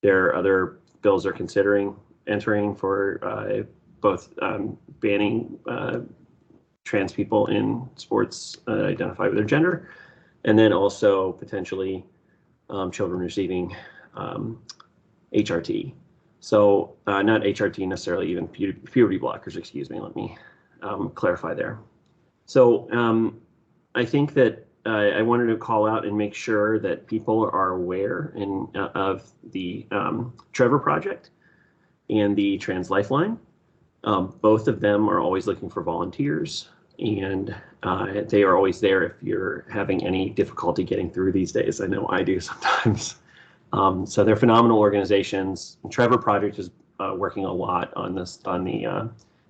There are other bills are considering entering for both banning trans people in sports identify with their gender, and then also potentially children receiving HRT. So not HRT necessarily, even puberty blockers, excuse me, let me clarify there. So I think that I wanted to call out and make sure that people are aware of the Trevor project and the Trans Lifeline. Both of them are always looking for volunteers, and they are always there if you're having any difficulty getting through these days. I know I do sometimes. So they're phenomenal organizations. Trevor Project is working a lot on this,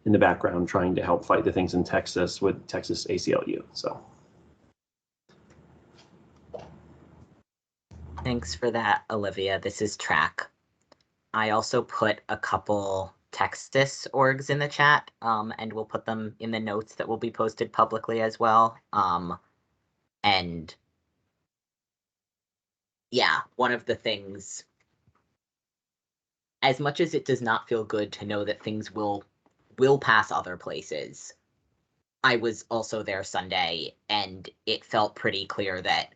in the background, trying to help fight the things in Texas with Texas ACLU. So. Thanks for that, Olivia. This is Track. I also put a couple Texas orgs in the chat, and we'll put them in the notes that will be posted publicly as well. And yeah, one of the things, as much as it does not feel good to know that things will pass other places, I was also there Sunday, and it felt pretty clear that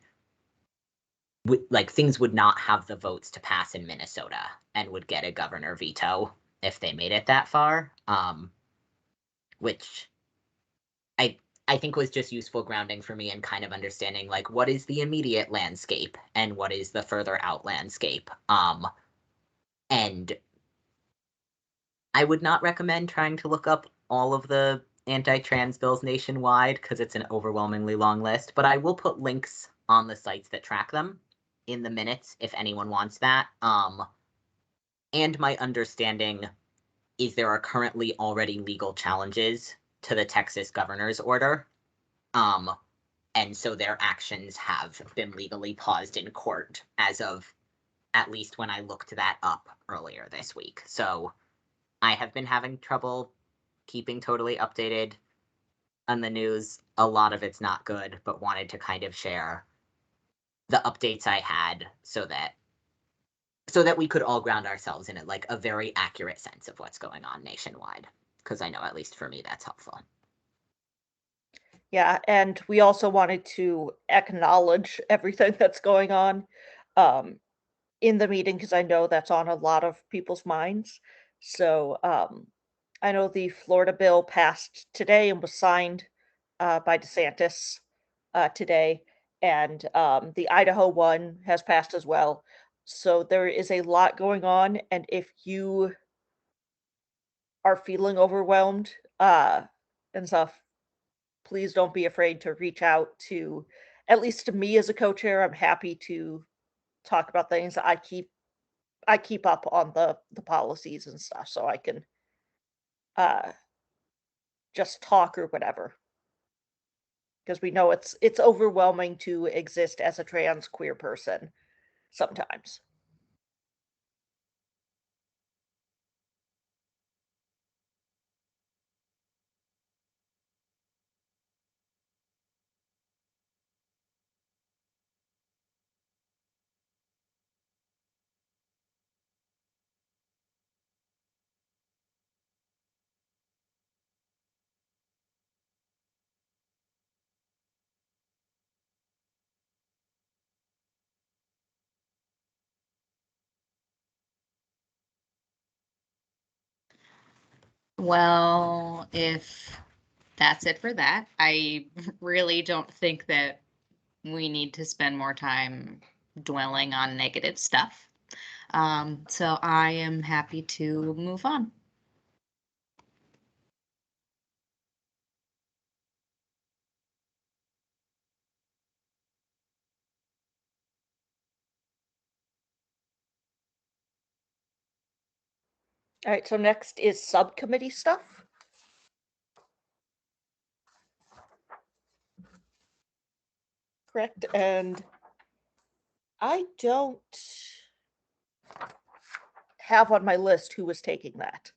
things would not have the votes to pass in Minnesota and would get a governor veto if they made it that far, which I think was just useful grounding for me and kind of understanding what is the immediate landscape and what is the further out landscape. And I would not recommend trying to look up all of the anti-trans bills nationwide because it's an overwhelmingly long list, but I will put links on the sites that track them in the minutes if anyone wants that. And my understanding is there are currently already legal challenges to the Texas governor's order. And so their actions have been legally paused in court as of at least when I looked that up earlier this week. So I have been having trouble keeping totally updated on the news. A lot of it's not good, but wanted to kind of share the updates I had so that we could all ground ourselves in it, like a very accurate sense of what's going on nationwide. Because I know, at least for me, that's helpful. Yeah, and we also wanted to acknowledge everything that's going on in the meeting because I know that's on a lot of people's minds. So I know the Florida bill passed today and was signed by DeSantis today, and the Idaho one has passed as well. So there is a lot going on, and if you are feeling overwhelmed and stuff, please don't be afraid to reach out to, at least to me as a co-chair. I'm happy to talk about things. I keep up on the policies and stuff, so I can just talk or whatever. Because we know it's overwhelming to exist as a trans queer person sometimes. Well, if that's it for that, I really don't think that we need to spend more time dwelling on negative stuff. So I am happy to move on. All right, so next is subcommittee stuff. Correct, and I don't have on my list who was taking that.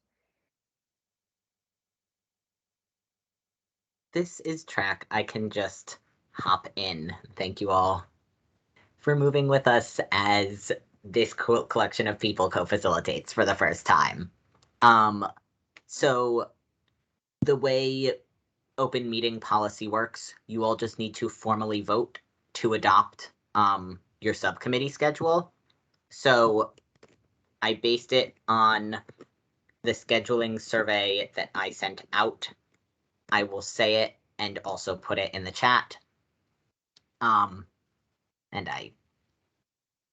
This is Track. I can just hop in. Thank you all for moving with us as this cool collection of people co-facilitates for the first time. So the way open meeting policy works, you all just need to formally vote to adopt your subcommittee schedule. So I based it on the scheduling survey that I sent out. I will say it and also put it in the chat. And I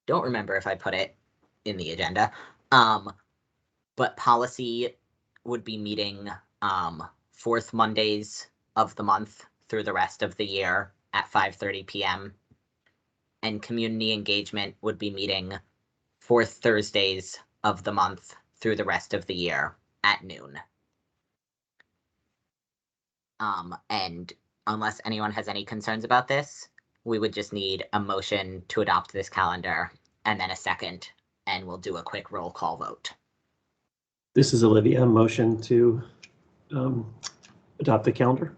don't remember if I put it in the agenda. But policy would be meeting fourth Mondays of the month through the rest of the year at 5:30 p.m. And community engagement would be meeting fourth Thursdays of the month through the rest of the year at noon. And unless anyone has any concerns about this, we would just need a motion to adopt this calendar and then a second, and we'll do a quick roll call vote. This is Olivia. Motion to adopt the calendar.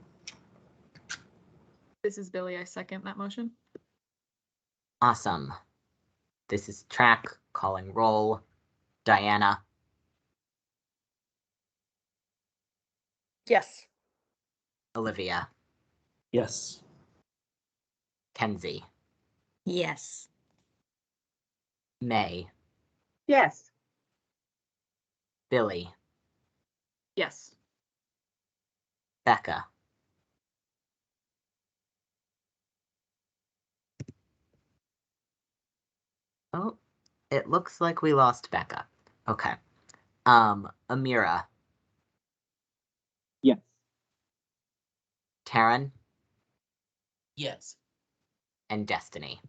This is Billy. I second that motion. Awesome. This is Track, calling roll. Diana, Yes. Olivia, Yes. Kenzie, Yes. May, Yes. Billy, Yes. Becca. Oh, it looks like we lost Becca. Okay. Amira, Yes. Taryn, Yes. and Destiny.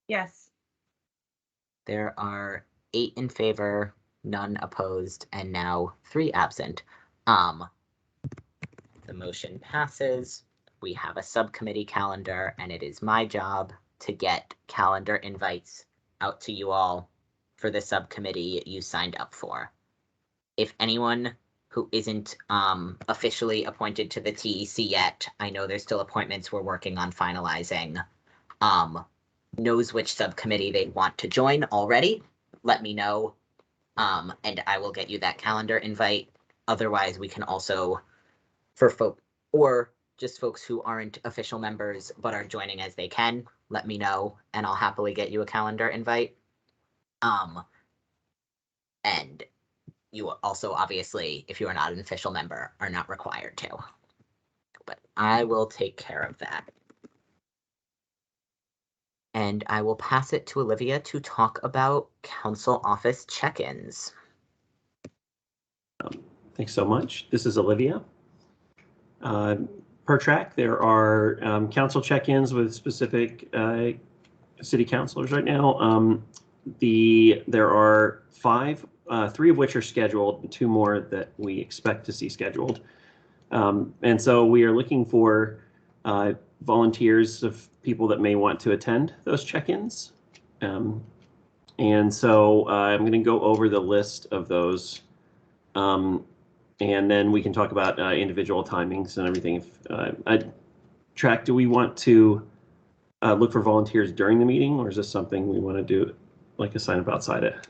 Yes. There are 8 in favor, none opposed, and now 3 absent. The motion passes. we have a subcommittee calendar, and it is my job to get calendar invites out to you all for the subcommittee you signed up for. If anyone who isn't officially appointed to the TEC yet, I know there's still appointments we're working on finalizing, knows which subcommittee they want to join already, let me know, and I will get you that calendar invite. Otherwise, we can also, for folk, or just folks who aren't official members but are joining as they can, let me know, and I'll happily get you a calendar invite. And you also, obviously, if you are not an official member, are not required to. But I will take care of that. And I will pass it to Olivia to talk about council office check-ins. Thanks so much. This is Olivia. Per track, there are council check-ins with specific city councilors right now. There are 5, 3 of which are scheduled, and 2 more that we expect to see scheduled. And so we are looking for volunteers of people that may want to attend those check-ins. And so I'm going to go over the list of those. And then we can talk about individual timings and everything. Track, do we want to look for volunteers during the meeting, or is this something we want to do, like a sign up outside it?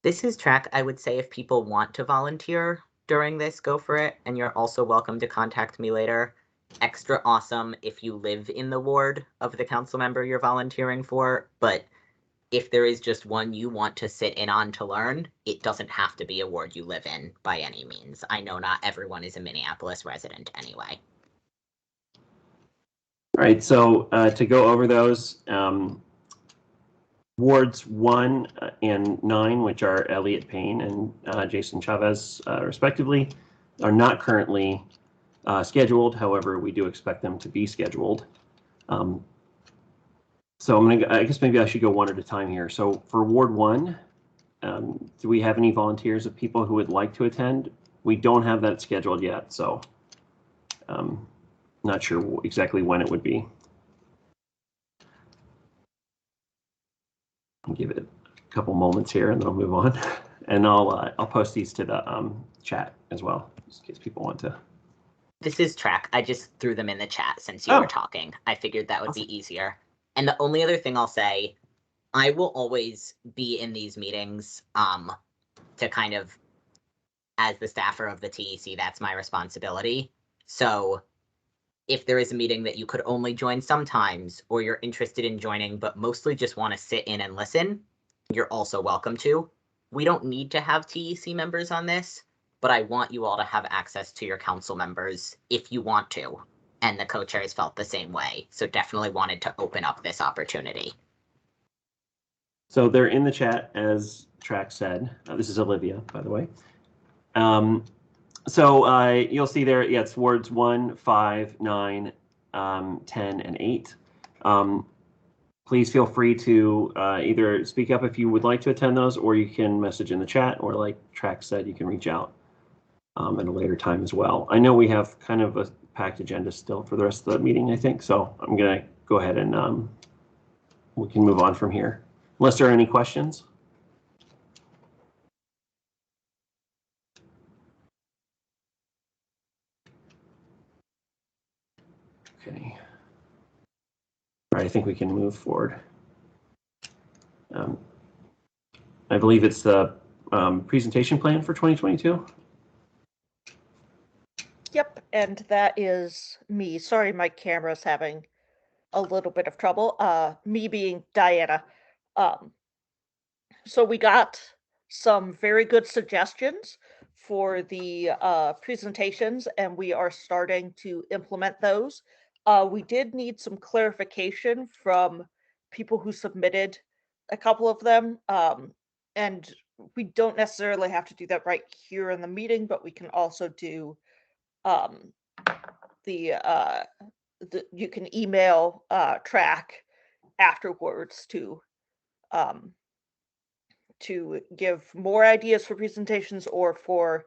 This is Track. I would say if people want to volunteer during this, go for it. And you're also welcome to contact me later. Extra awesome if you live in the ward of the council member you're volunteering for, but if there is just one you want to sit in on to learn, it doesn't have to be a ward you live in by any means. I know not everyone is a Minneapolis resident anyway. All right, so to go over those, wards 1 and 9, which are Elliot Payne and Jason Chavez, respectively, are not currently scheduled. However, we do expect them to be scheduled. So I guess maybe I should go one at a time here. So for Ward 1, do we have any volunteers of people who would like to attend? We don't have that scheduled yet, so not sure exactly when it would be. I'll give it a couple moments here and then I'll move on. And I'll post these to the chat as well, just in case people want to. This is Track. I just threw them in the chat since you were talking. I figured that would be easier. And the only other thing I'll say, I will always be in these meetings to kind of, as the staffer of the TEC, that's my responsibility. So if there is a meeting that you could only join sometimes, or you're interested in joining, but mostly just want to sit in and listen, you're also welcome to. We don't need to have TEC members on this, but I want you all to have access to your council members if you want to. And the co-chairs felt the same way. So definitely wanted to open up this opportunity. So they're in the chat, as Track said. This is Olivia, by the way. So you'll see there, yeah, it's wards 1, 5, 9, 10, and 8. Please feel free to either speak up if you would like to attend those, or you can message in the chat, or like Track said, you can reach out at a later time as well. I know we have kind of a packed agenda still for the rest of the meeting, I think, so I'm going to go ahead and we can move on from here. Unless there are any questions. Okay. All right, I think we can move forward. I believe it's the presentation plan for 2022. Yep, and that is me. Sorry, my camera's having a little bit of trouble. Me being Diana. So we got some very good suggestions for the presentations, and we are starting to implement those. We did need some clarification from people who submitted a couple of them, and we don't necessarily have to do that right here in the meeting, but we can also do you can email Track afterwards to give more ideas for presentations or for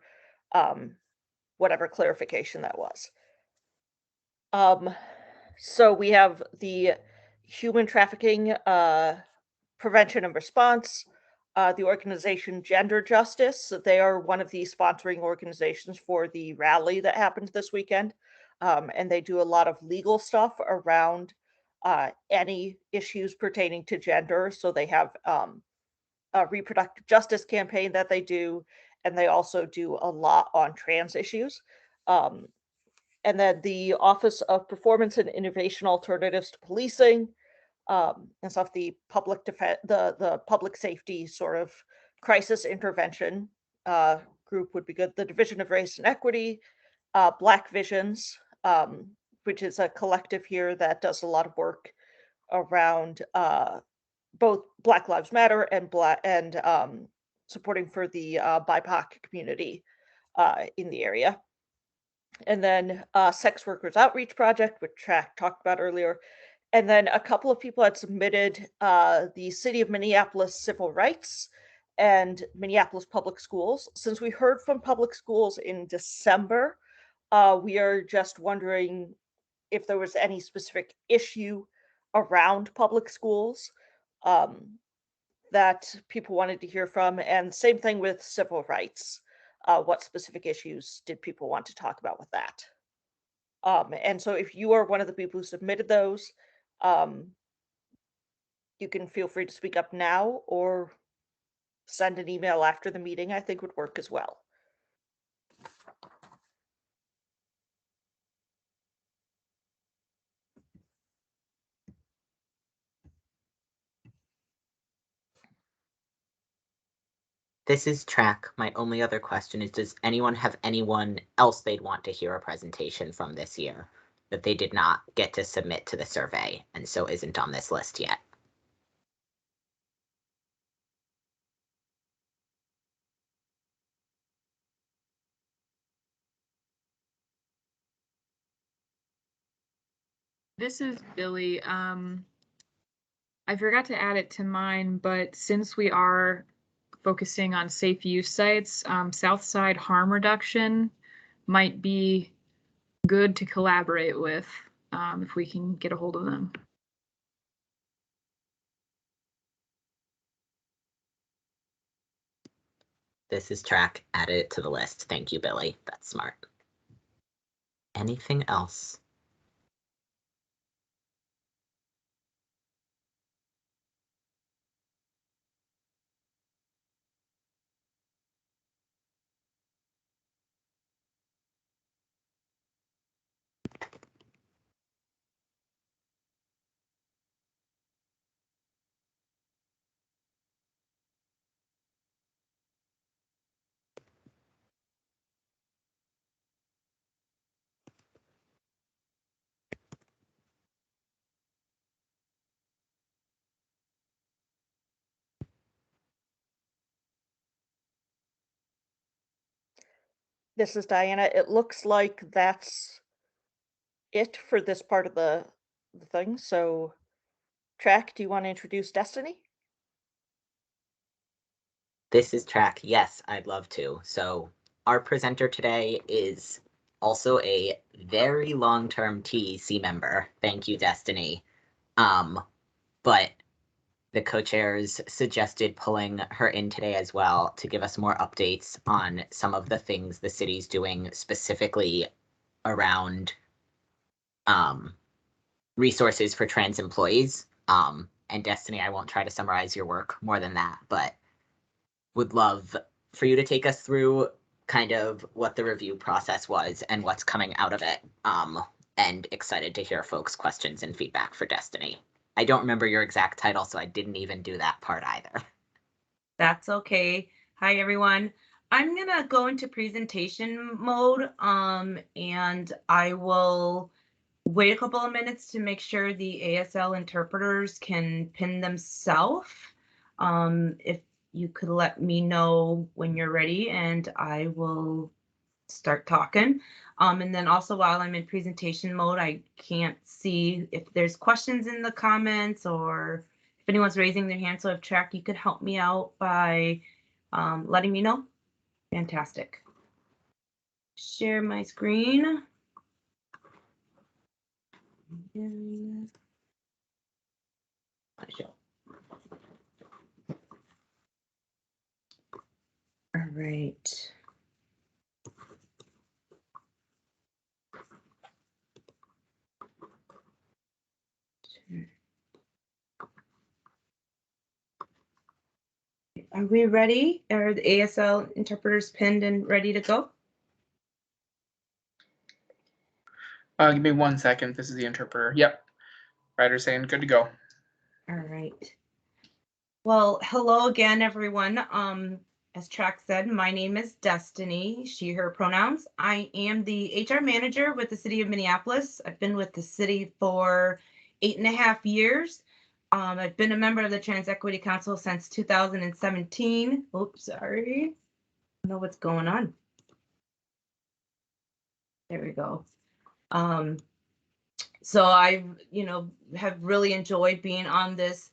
whatever clarification that was. So we have the human trafficking prevention and response, the organization Gender Justice. So they are one of the sponsoring organizations for the rally that happened this weekend. And they do a lot of legal stuff around any issues pertaining to gender. So they have a reproductive justice campaign that they do, and they also do a lot on trans issues. And then the Office of Performance and Innovation Alternatives to Policing, and stuff, the public defense, the public safety sort of crisis intervention group would be good. The Division of Race and Equity, Black Visions, which is a collective here that does a lot of work around both Black Lives Matter and supporting for the BIPOC community in the area. And then Sex Workers Outreach Project, which Track talked about earlier. And then a couple of people had submitted the City of Minneapolis Civil Rights and Minneapolis Public Schools. Since we heard from public schools in December, we are just wondering if there was any specific issue around public schools that people wanted to hear from. And same thing with civil rights. What specific issues did people want to talk about with that? And so if you are one of the people who submitted those, you can feel free to speak up now or send an email after the meeting, I think would work as well. This is Track. My only other question is, does anyone have anyone else they'd want to hear a presentation from this year that they did not get to submit to the survey and so isn't on this list yet? This is Billy. I forgot to add it to mine, but since we are focusing on safe use sites, Southside harm reduction might be good to collaborate with if we can get a hold of them. This is Track. Added it to the list. Thank you, Billy. That's smart. Anything else? This is Diana. It looks like that's it for this part of the thing. So, Track, do you want to introduce Destiny? This is Track. Yes, I'd love to. So our presenter today is also a very long-term TEC member. Thank you, Destiny. But the co-chairs suggested pulling her in today as well to give us more updates on some of the things the city's doing specifically around resources for trans employees. And Destiny, I won't try to summarize your work more than that, but would love for you to take us through kind of what the review process was and what's coming out of it. And excited to hear folks' questions and feedback for Destiny. I don't remember your exact title, so I didn't even do that part either. That's okay. Hi, everyone. I'm going to go into presentation mode, and I will wait a couple of minutes to make sure the Asl interpreters can pin themselves. If you could let me know when you're ready, and I will start talking. And then also while I'm in presentation mode, I can't see if there's questions in the comments or if anyone's raising their hand. So if Track, you could help me out by letting me know. Fantastic. Share my screen. All right. Are we ready? Are the ASL interpreters pinned and ready to go? Give me 1 second. This is the interpreter. Yep. Ryder's saying good to go. All right. Well, hello again, everyone. As Track said, my name is Destiny, she, her pronouns. I am the HR manager with the city of Minneapolis. I've been with the city for 8.5 years. I've been a member of the Trans Equity Council since 2017. Oops, sorry. I don't know what's going on. There we go. So I, have really enjoyed being on this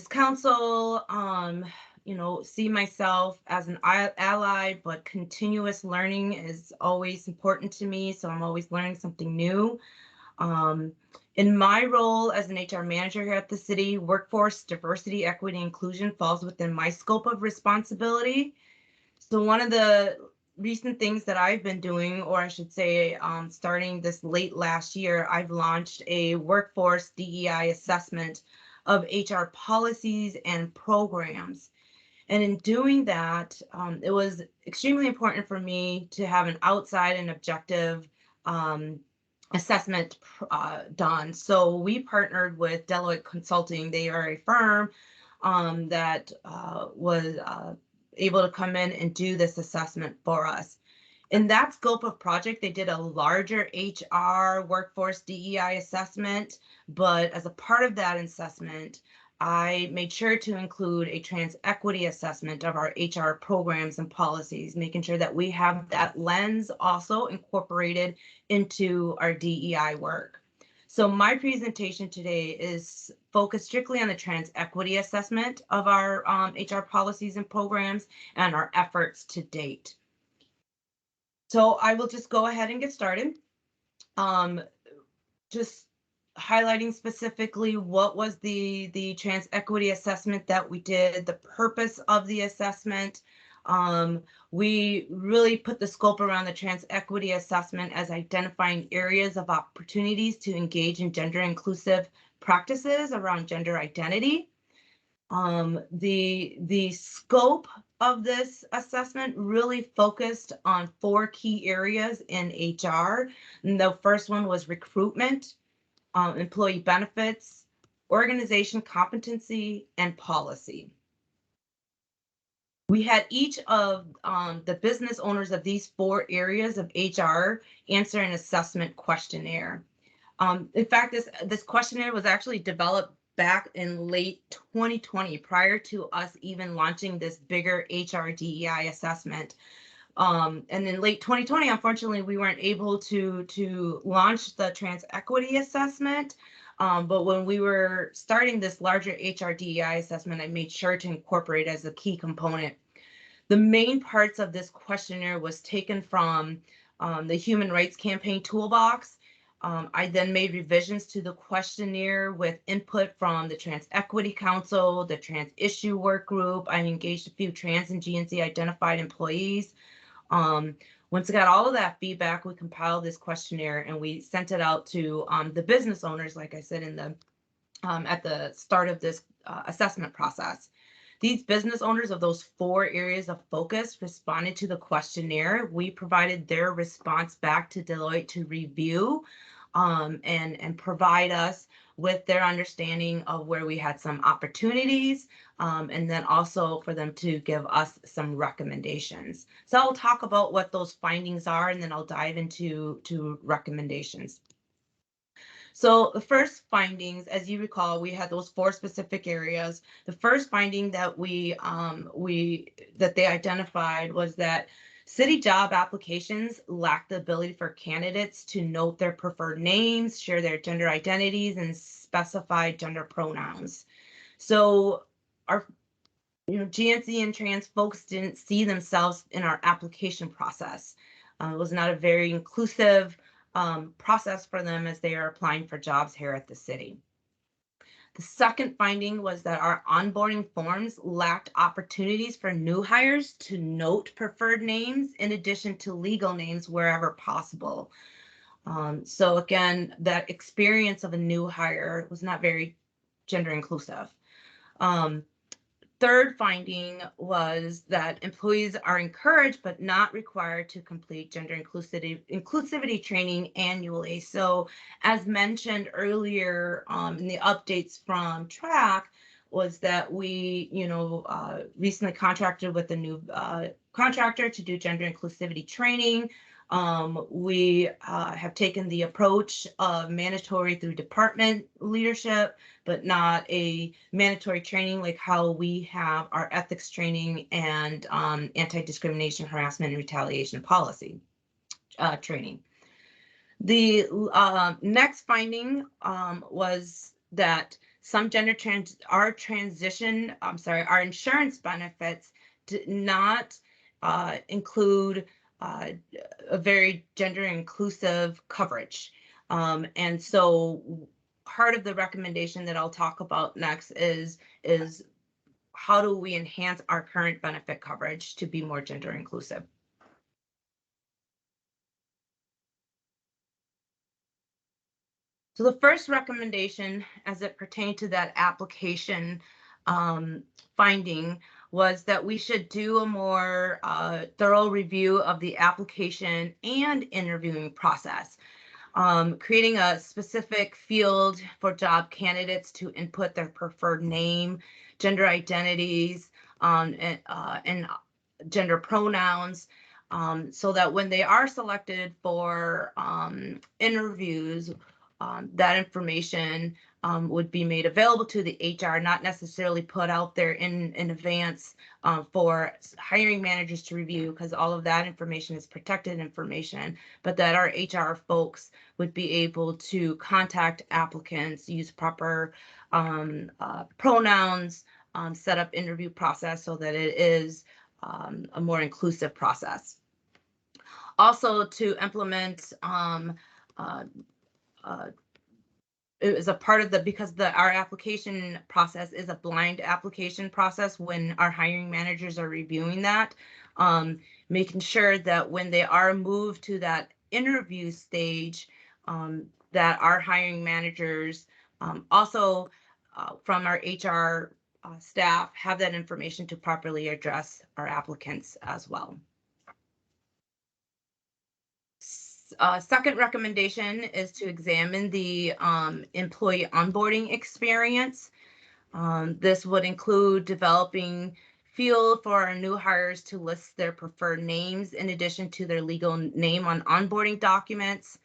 council. See myself as an ally, but continuous learning is always important to me. So I'm always learning something new. In my role as an HR manager here at the city, workforce diversity, equity, inclusion falls within my scope of responsibility. So one of the recent things that I've been doing, or I should say, starting this late last year, I've launched a workforce DEI assessment of HR policies and programs. And in doing that, it was extremely important for me to have an outside and objective assessment done. So we partnered with Deloitte Consulting. They are a firm that was able to come in and do this assessment for us. In that scope of project, they did a larger HR workforce DEI assessment, but as a part of that assessment, I made sure to include a trans equity assessment of our HR programs and policies, making sure that we have that lens also incorporated into our DEI work. So my presentation today is focused strictly on the trans equity assessment of our HR policies and programs and our efforts to date. So I will just go ahead and get started. Just highlighting specifically what was the trans equity assessment that we did, the purpose of the assessment. We really put the scope around the trans equity assessment as identifying areas of opportunities to engage in gender inclusive practices around gender identity. The scope of this assessment really focused on 4 key areas in HR. And the first one was recruitment, employee benefits, organization competency, and policy. We had each of the business owners of these 4 areas of HR answer an assessment questionnaire. In fact, this questionnaire was actually developed back in late 2020, prior to us even launching this bigger HR DEI assessment. And in late 2020, unfortunately, we weren't able to launch the trans equity assessment. But when we were starting this larger HR DEI assessment, I made sure to incorporate it as a key component. The main parts of this questionnaire was taken from the Human Rights Campaign Toolbox. I then made revisions to the questionnaire with input from the Trans Equity Council, the Trans Issue Work Group. I engaged a few trans and GNC identified employees. Once I got all of that feedback, we compiled this questionnaire and we sent it out to the business owners, like I said, at the start of this assessment process. These business owners of those 4 areas of focus responded to the questionnaire. We provided their response back to Deloitte to review and provide us with their understanding of where we had some opportunities, and then also for them to give us some recommendations. So I'll talk about what those findings are, and then I'll dive into recommendations. So the first findings, as you recall, we had those 4 specific areas. The first finding that that they identified was that city job applications lack the ability for candidates to note their preferred names, share their gender identities, and specify gender pronouns. So our GNC and trans folks didn't see themselves in our application process. It was not a very inclusive process for them as they are applying for jobs here at the city. The second finding was that our onboarding forms lacked opportunities for new hires to note preferred names in addition to legal names wherever possible. So again, that experience of a new hire was not very gender inclusive. Third finding was that employees are encouraged but not required to complete gender inclusivity training annually. So as mentioned earlier in the updates from TRAC, was that we, recently contracted with a new contractor to do gender inclusivity training. We have taken the approach of mandatory through department leadership, but not a mandatory training like how we have our ethics training and anti-discrimination, harassment, and retaliation policy training. The next finding was that some our insurance benefits did not include a very gender inclusive coverage. And so part of the recommendation that I'll talk about next is how do we enhance our current benefit coverage to be more gender inclusive? So the first recommendation as it pertained to that application finding was that we should do a more thorough review of the application and interviewing process. Creating a specific field for job candidates to input their preferred name, gender identities, and gender pronouns, so that when they are selected for interviews, that information would be made available to the HR, not necessarily put out there in advance for hiring managers to review, because all of that information is protected information, but that our HR folks would be able to contact applicants, use proper pronouns, set up interview process so that it is a more inclusive process. Also to implement it was a part of because our application process is a blind application process when our hiring managers are reviewing that, making sure that when they are moved to that interview stage, that our hiring managers also from our HR staff have that information to properly address our applicants as well. Second recommendation is to examine the employee onboarding experience. This would include developing field for our new hires to list their preferred names in addition to their legal name on onboarding documents.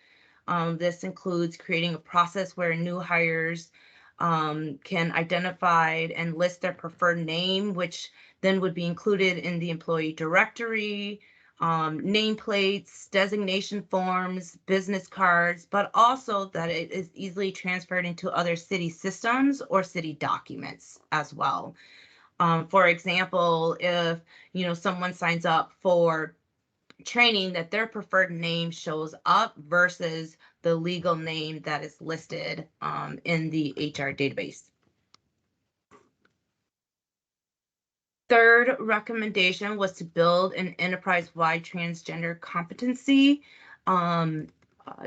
This includes creating a process where new hires can identify and list their preferred name, which then would be included in the employee directory, nameplates, designation forms, business cards, but also that it is easily transferred into other city systems or city documents as well. For example, if someone signs up for training, that their preferred name shows up versus the legal name that is listed in the HR database. Third recommendation was to build an enterprise-wide transgender competency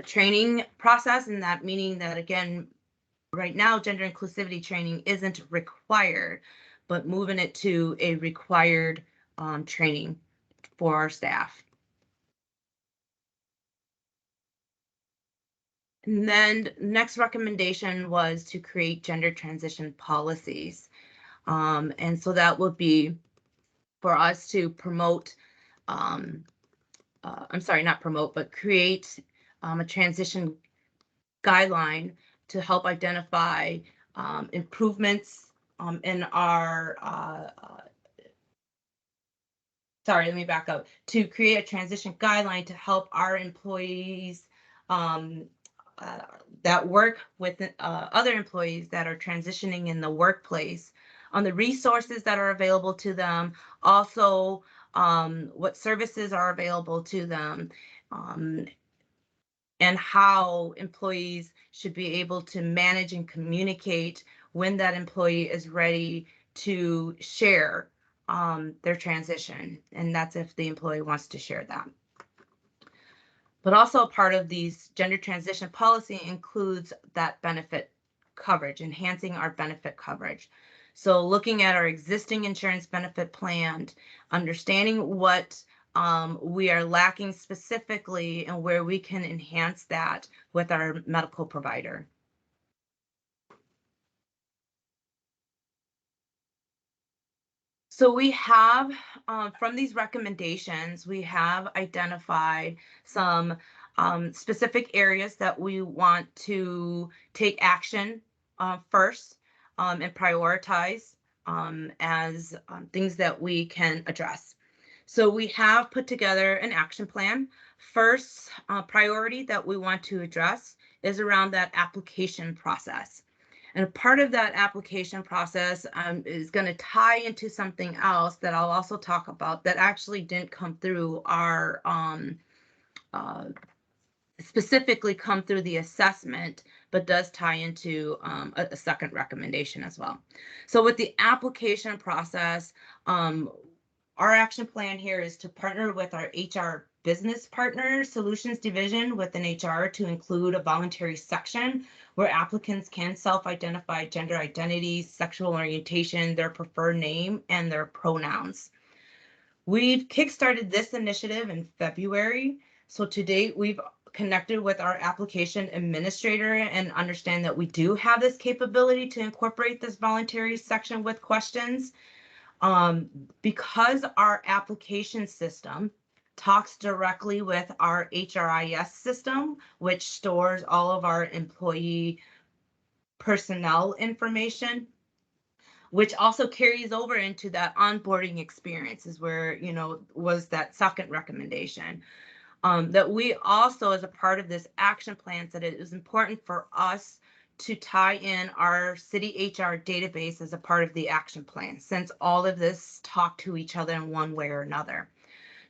training process, and that meaning that, again, right now gender inclusivity training isn't required, but moving it to a required training for our staff. And then next recommendation was to create gender transition policies. And so that would be for us to promote, I'm sorry, not promote, but create a transition guideline to help identify improvements in our, sorry, let me back up, to create a transition guideline to help our employees that work with other employees that are transitioning in the workplace on the resources that are available to them, also what services are available to them, and how employees should be able to manage and communicate when that employee is ready to share their transition. And that's if the employee wants to share that. But also a part of these gender transition policy includes that benefit coverage, enhancing our benefit coverage. So looking at our existing insurance benefit plan, understanding what we are lacking specifically and where we can enhance that with our medical provider. So we have, from these recommendations, we have identified some specific areas that we want to take action first and prioritize as things that we can address. So we have put together an action plan. First priority that we want to address is around that application process. And a part of that application process is going to tie into something else that I'll also talk about that actually didn't come through our specifically come through the assessment, but does tie into a second recommendation as well. So with the application process, our action plan here is to partner with our HR business partner solutions division within HR to include a voluntary section where applicants can self-identify gender identity, sexual orientation, their preferred name, and their pronouns. We've kickstarted this initiative in February. So to date, we've connected with our application administrator and understand that we do have this capability to incorporate this voluntary section with questions. Because our application system talks directly with our HRIS system, which stores all of our employee personnel information, which also carries over into that onboarding experience is where, was that second recommendation. That we also, as a part of this action plan, said it is important for us to tie in our city HR database as a part of the action plan, since all of this talk to each other in one way or another.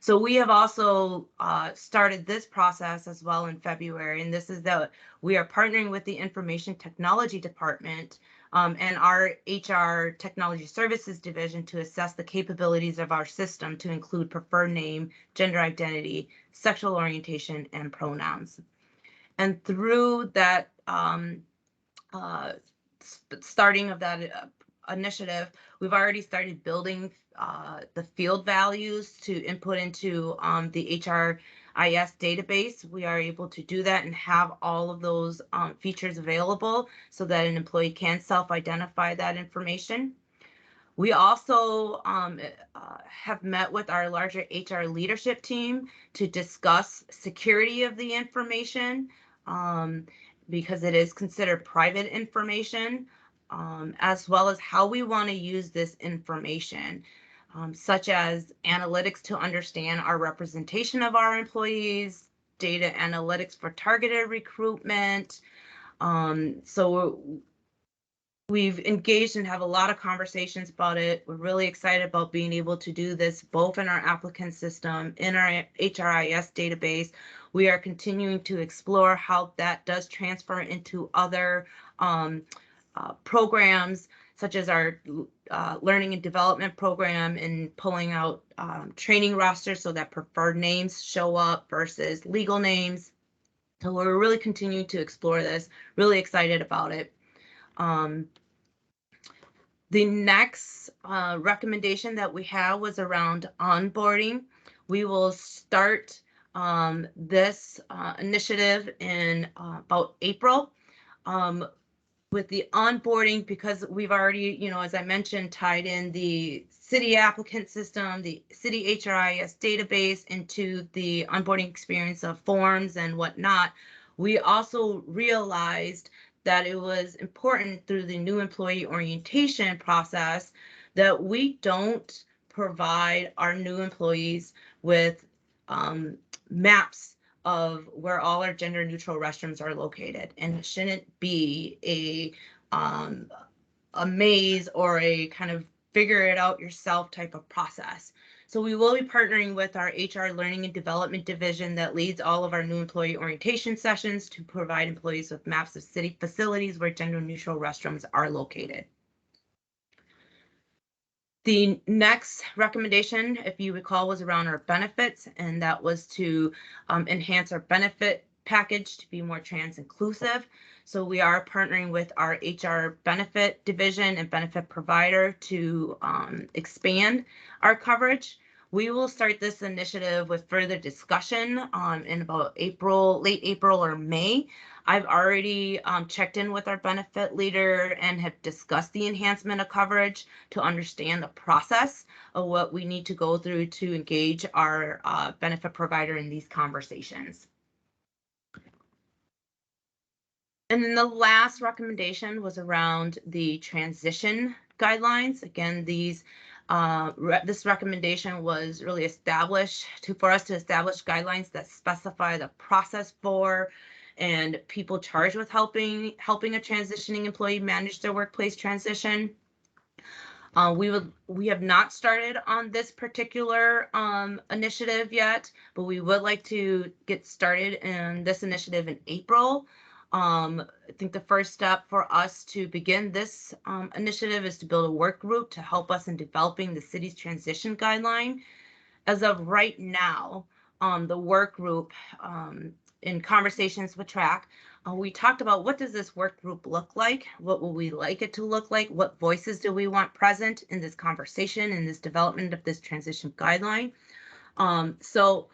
So we have also started this process as well in February, and this is that we are partnering with the Information Technology Department and our HR Technology Services Division to assess the capabilities of our system to include preferred name, gender identity, sexual orientation, and pronouns. And through that starting of that initiative, we've already started building the field values to input into the HRIS database. We are able to do that and have all of those features available so that an employee can self-identify that information. We also have met with our larger HR leadership team to discuss security of the information because it is considered private information, as well as how we want to use this information, such as analytics to understand our representation of our employees, data analytics for targeted recruitment. So we've engaged and have a lot of conversations about it. We're really excited about being able to do this both in our applicant system, in our HRIS database. We are continuing to explore how that does transfer into other programs, such as our learning and development program and pulling out training rosters so that preferred names show up versus legal names. So we're really continuing to explore this, really excited about it. The next recommendation that we have was around onboarding. We will start this initiative in about April with the onboarding, because we've already, as I mentioned, tied in the city applicant system, the city HRIS database into the onboarding experience of forms and whatnot. We also realized that it was important through the new employee orientation process that we don't provide our new employees with maps of where all our gender neutral restrooms are located, and it shouldn't be a maze or a kind of figure it out yourself type of process. So we will be partnering with our HR Learning and Development Division that leads all of our new employee orientation sessions to provide employees with maps of city facilities where gender neutral restrooms are located. The next recommendation, if you recall, was around our benefits, and that was to enhance our benefit package to be more trans inclusive. So we are partnering with our HR benefit division and benefit provider to expand our coverage. We will start this initiative with further discussion in about late April or May. I've already checked in with our benefit leader and have discussed the enhancement of coverage to understand the process of what we need to go through to engage our benefit provider in these conversations. And then the last recommendation was around the transition guidelines. Again, this recommendation was really established for us to establish guidelines that specify the process for and people charged with helping a transitioning employee manage their workplace transition. We have not started on this particular initiative yet, but we would like to get started in this initiative in April. I think the first step for us to begin this initiative is to build a work group to help us in developing the city's transition guideline. As of right now, the work group, in conversations with TRAC, we talked about what does this work group look like? What will we like it to look like? What voices do we want present in this conversation, in this development of this transition guideline? So,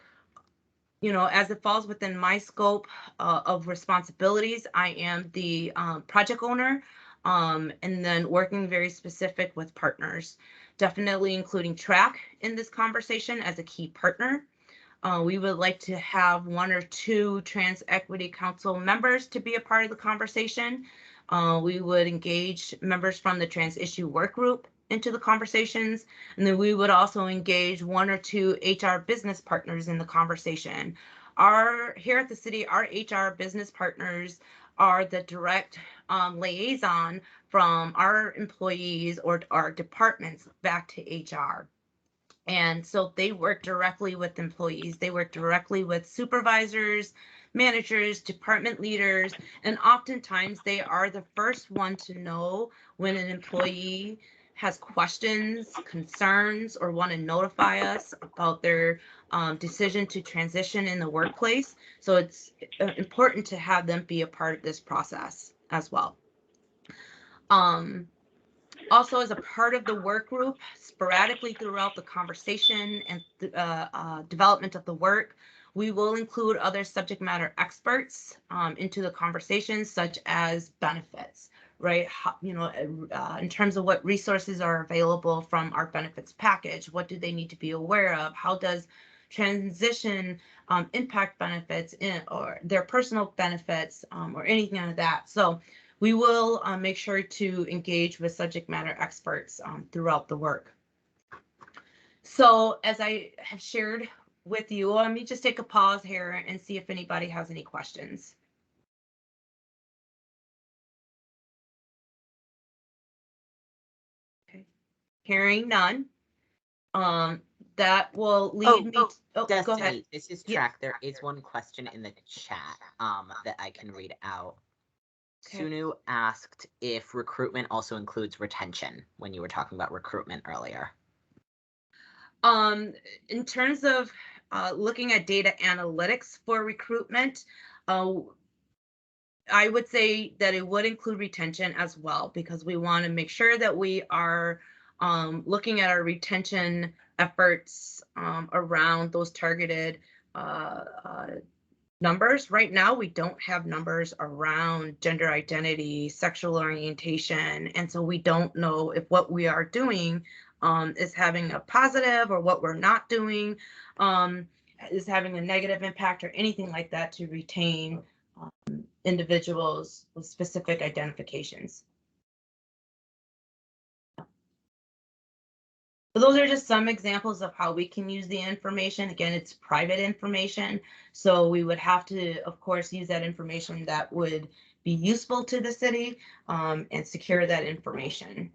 you know, as it falls within my scope of responsibilities, I am the project owner, and then working very specific with partners, definitely including TRAC in this conversation as a key partner. We would like to have 1 or 2 Trans Equity Council members to be a part of the conversation. We would engage members from the Trans Issue Work Group into the conversations, and then we would also engage 1 or 2 HR business partners in the conversation. Here at the city, our HR business partners are the direct liaison from our employees or our departments back to HR. And so they work directly with employees. They work directly with supervisors, managers, department leaders, and oftentimes they are the first one to know when an employee has questions, concerns, or want to notify us about their decision to transition in the workplace. So it's important to have them be a part of this process as well. Also, as a part of the work group, sporadically throughout the conversation and development of the work, we will include other subject matter experts into the conversation, such as benefits, right? In terms of what resources are available from our benefits package, what do they need to be aware of? How does transition impact benefits or their personal benefits or anything like that? So we will make sure to engage with subject matter experts throughout the work. So as I have shared with you, let me just take a pause here and see if anybody has any questions. Okay. Hearing none. That will lead me to, Destiny, go ahead. This is TRAC. There is one question in the chat that I can read out. Okay. Sunu asked if recruitment also includes retention when you were talking about recruitment earlier. In terms of looking at data analytics for recruitment, I would say that it would include retention as well, because we want to make sure that we are looking at our retention efforts around those targeted numbers. Right now, we don't have numbers around gender identity, sexual orientation, and so we don't know if what we are doing is having a positive or what we're not doing is having a negative impact or anything like that to retain individuals with specific identifications. So those are just some examples of how we can use the information. Again, it's private information, so we would have to, of course, use that information that would be useful to the city and secure that information.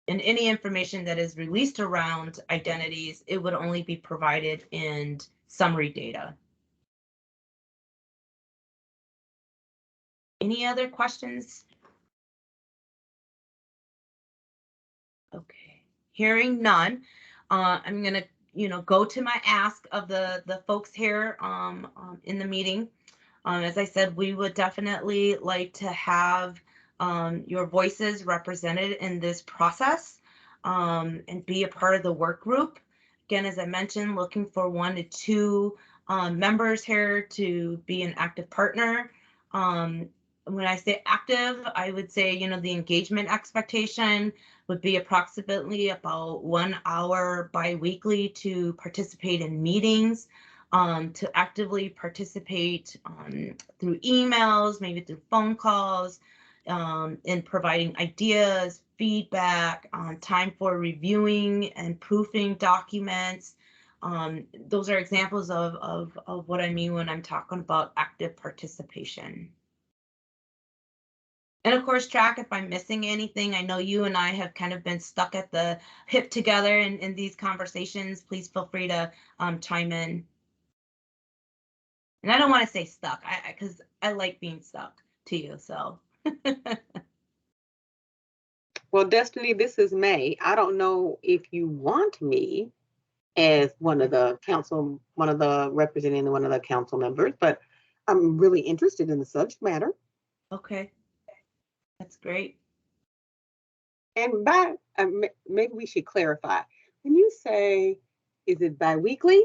And any information that is released around identities, it would only be provided in summary data. Any other questions? Okay, hearing none, I'm gonna, go to my ask of the folks here in the meeting. As I said, we would definitely like to have your voices represented in this process and be a part of the work group. Again, as I mentioned, looking for 1 to 2 members here to be an active partner. When I say active, I would say, the engagement expectation would be approximately about 1 hour bi-weekly to participate in meetings. To actively participate through emails, maybe through phone calls, in providing ideas, feedback, time for reviewing and proofing documents. Those are examples of what I mean when I'm talking about active participation. And of course, Track, if I'm missing anything, I know you and I have kind of been stuck at the hip together in these conversations. Please feel free to chime in. And I don't want to say stuck, because I like being stuck to you, so. Well, Destiny, this is May. I don't know if you want me as one of the representing one of the council members, but I'm really interested in the subject matter. Okay, that's great. And maybe we should clarify. When you say, is it bi-weekly?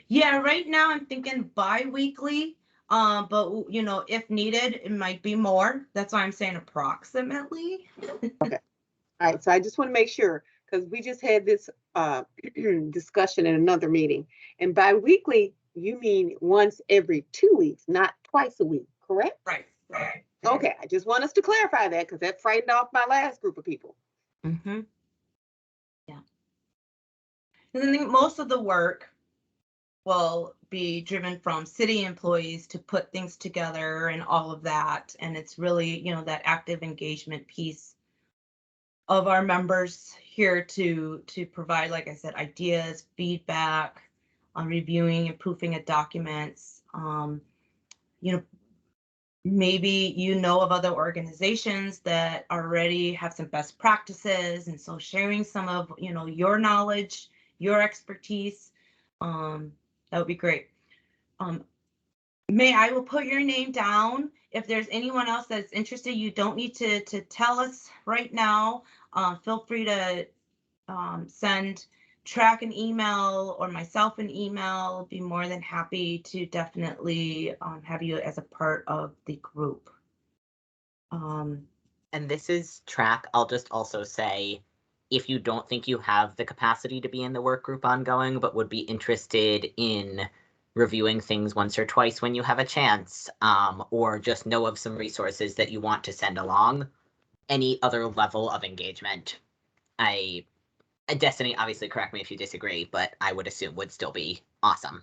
Yeah, right now I'm thinking bi-weekly, but if needed, it might be more. That's why I'm saying approximately. Okay. All right, so I just want to make sure, because we just had this discussion in another meeting. And bi-weekly, you mean once every 2 weeks, not twice a week, correct? Right. Okay, I just want us to clarify that, because that frightened off my last group of people. Mm-hmm. Yeah. And then most of the work will be driven from city employees to put things together and all of that. And it's really, that active engagement piece of our members here to provide, like I said, ideas, feedback on reviewing and proofing of documents. Maybe of other organizations that already have some best practices, and so sharing some of your knowledge, your expertise, that would be great. May I will put your name down. If there's anyone else that's interested, you don't need to tell us right now. Feel free to send Track an email or myself an email. Be more than happy to definitely have you as a part of the group. And this is Track. I'll just also say, if you don't think you have the capacity to be in the work group ongoing, but would be interested in reviewing things once or twice when you have a chance, or just know of some resources that you want to send along, any other level of engagement, Destiny, obviously correct me if you disagree, but I would assume would still be awesome.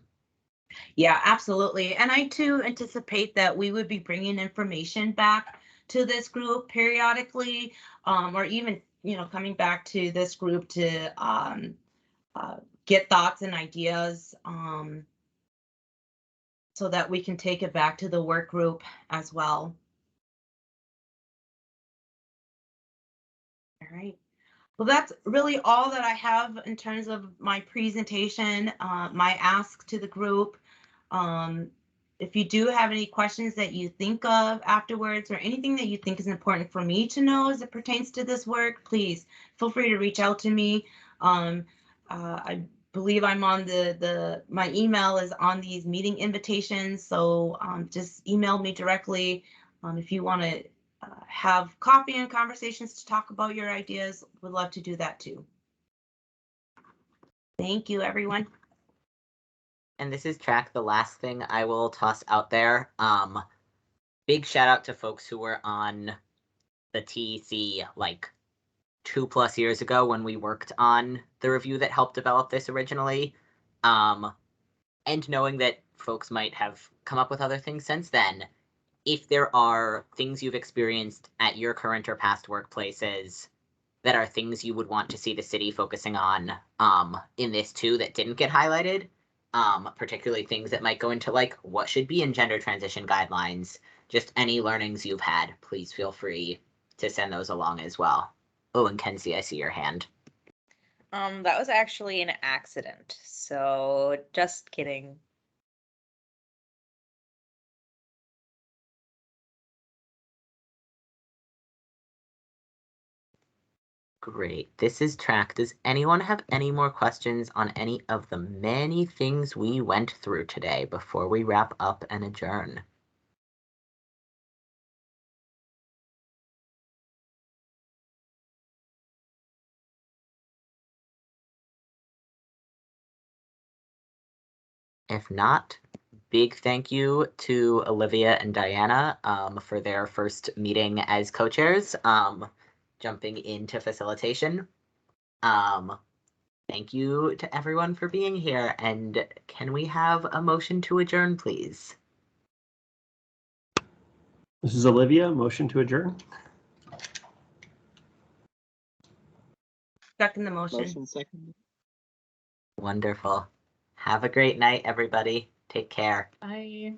Yeah, absolutely. And I too anticipate that we would be bringing information back to this group periodically, or even, coming back to this group to get thoughts and ideas, so that we can take it back to the work group as well. All right. Well, that's really all that I have in terms of my presentation, my ask to the group. If you do have any questions that you think of afterwards, or anything that you think is important for me to know as it pertains to this work, please feel free to reach out to me. I believe I'm on my email is on these meeting invitations, so just email me directly if you want to have coffee and conversations to talk about your ideas. Would love to do that too. Thank you, everyone. And this is Track. The last thing I will toss out there. Big shout out to folks who were on the TEC like 2+ years ago when we worked on the review that helped develop this originally. And knowing that folks might have come up with other things since then, if there are things you've experienced at your current or past workplaces that are things you would want to see the city focusing on in this too that didn't get highlighted, particularly things that might go into like what should be in gender transition guidelines, just any learnings you've had, please feel free to send those along as well. Oh, and Kenzie, I see your hand. That was actually an accident, so just kidding. Great. This is Track. Does anyone have any more questions on any of the many things we went through today before we wrap up and adjourn? If not, big thank you to Olivia and Diana for their first meeting as co-chairs, jumping into facilitation. Thank you to everyone for being here, and can we have a motion to adjourn, please? This is Olivia, motion to adjourn. Second the motion. Motion second. Wonderful. Have a great night, everybody. Take care. Bye.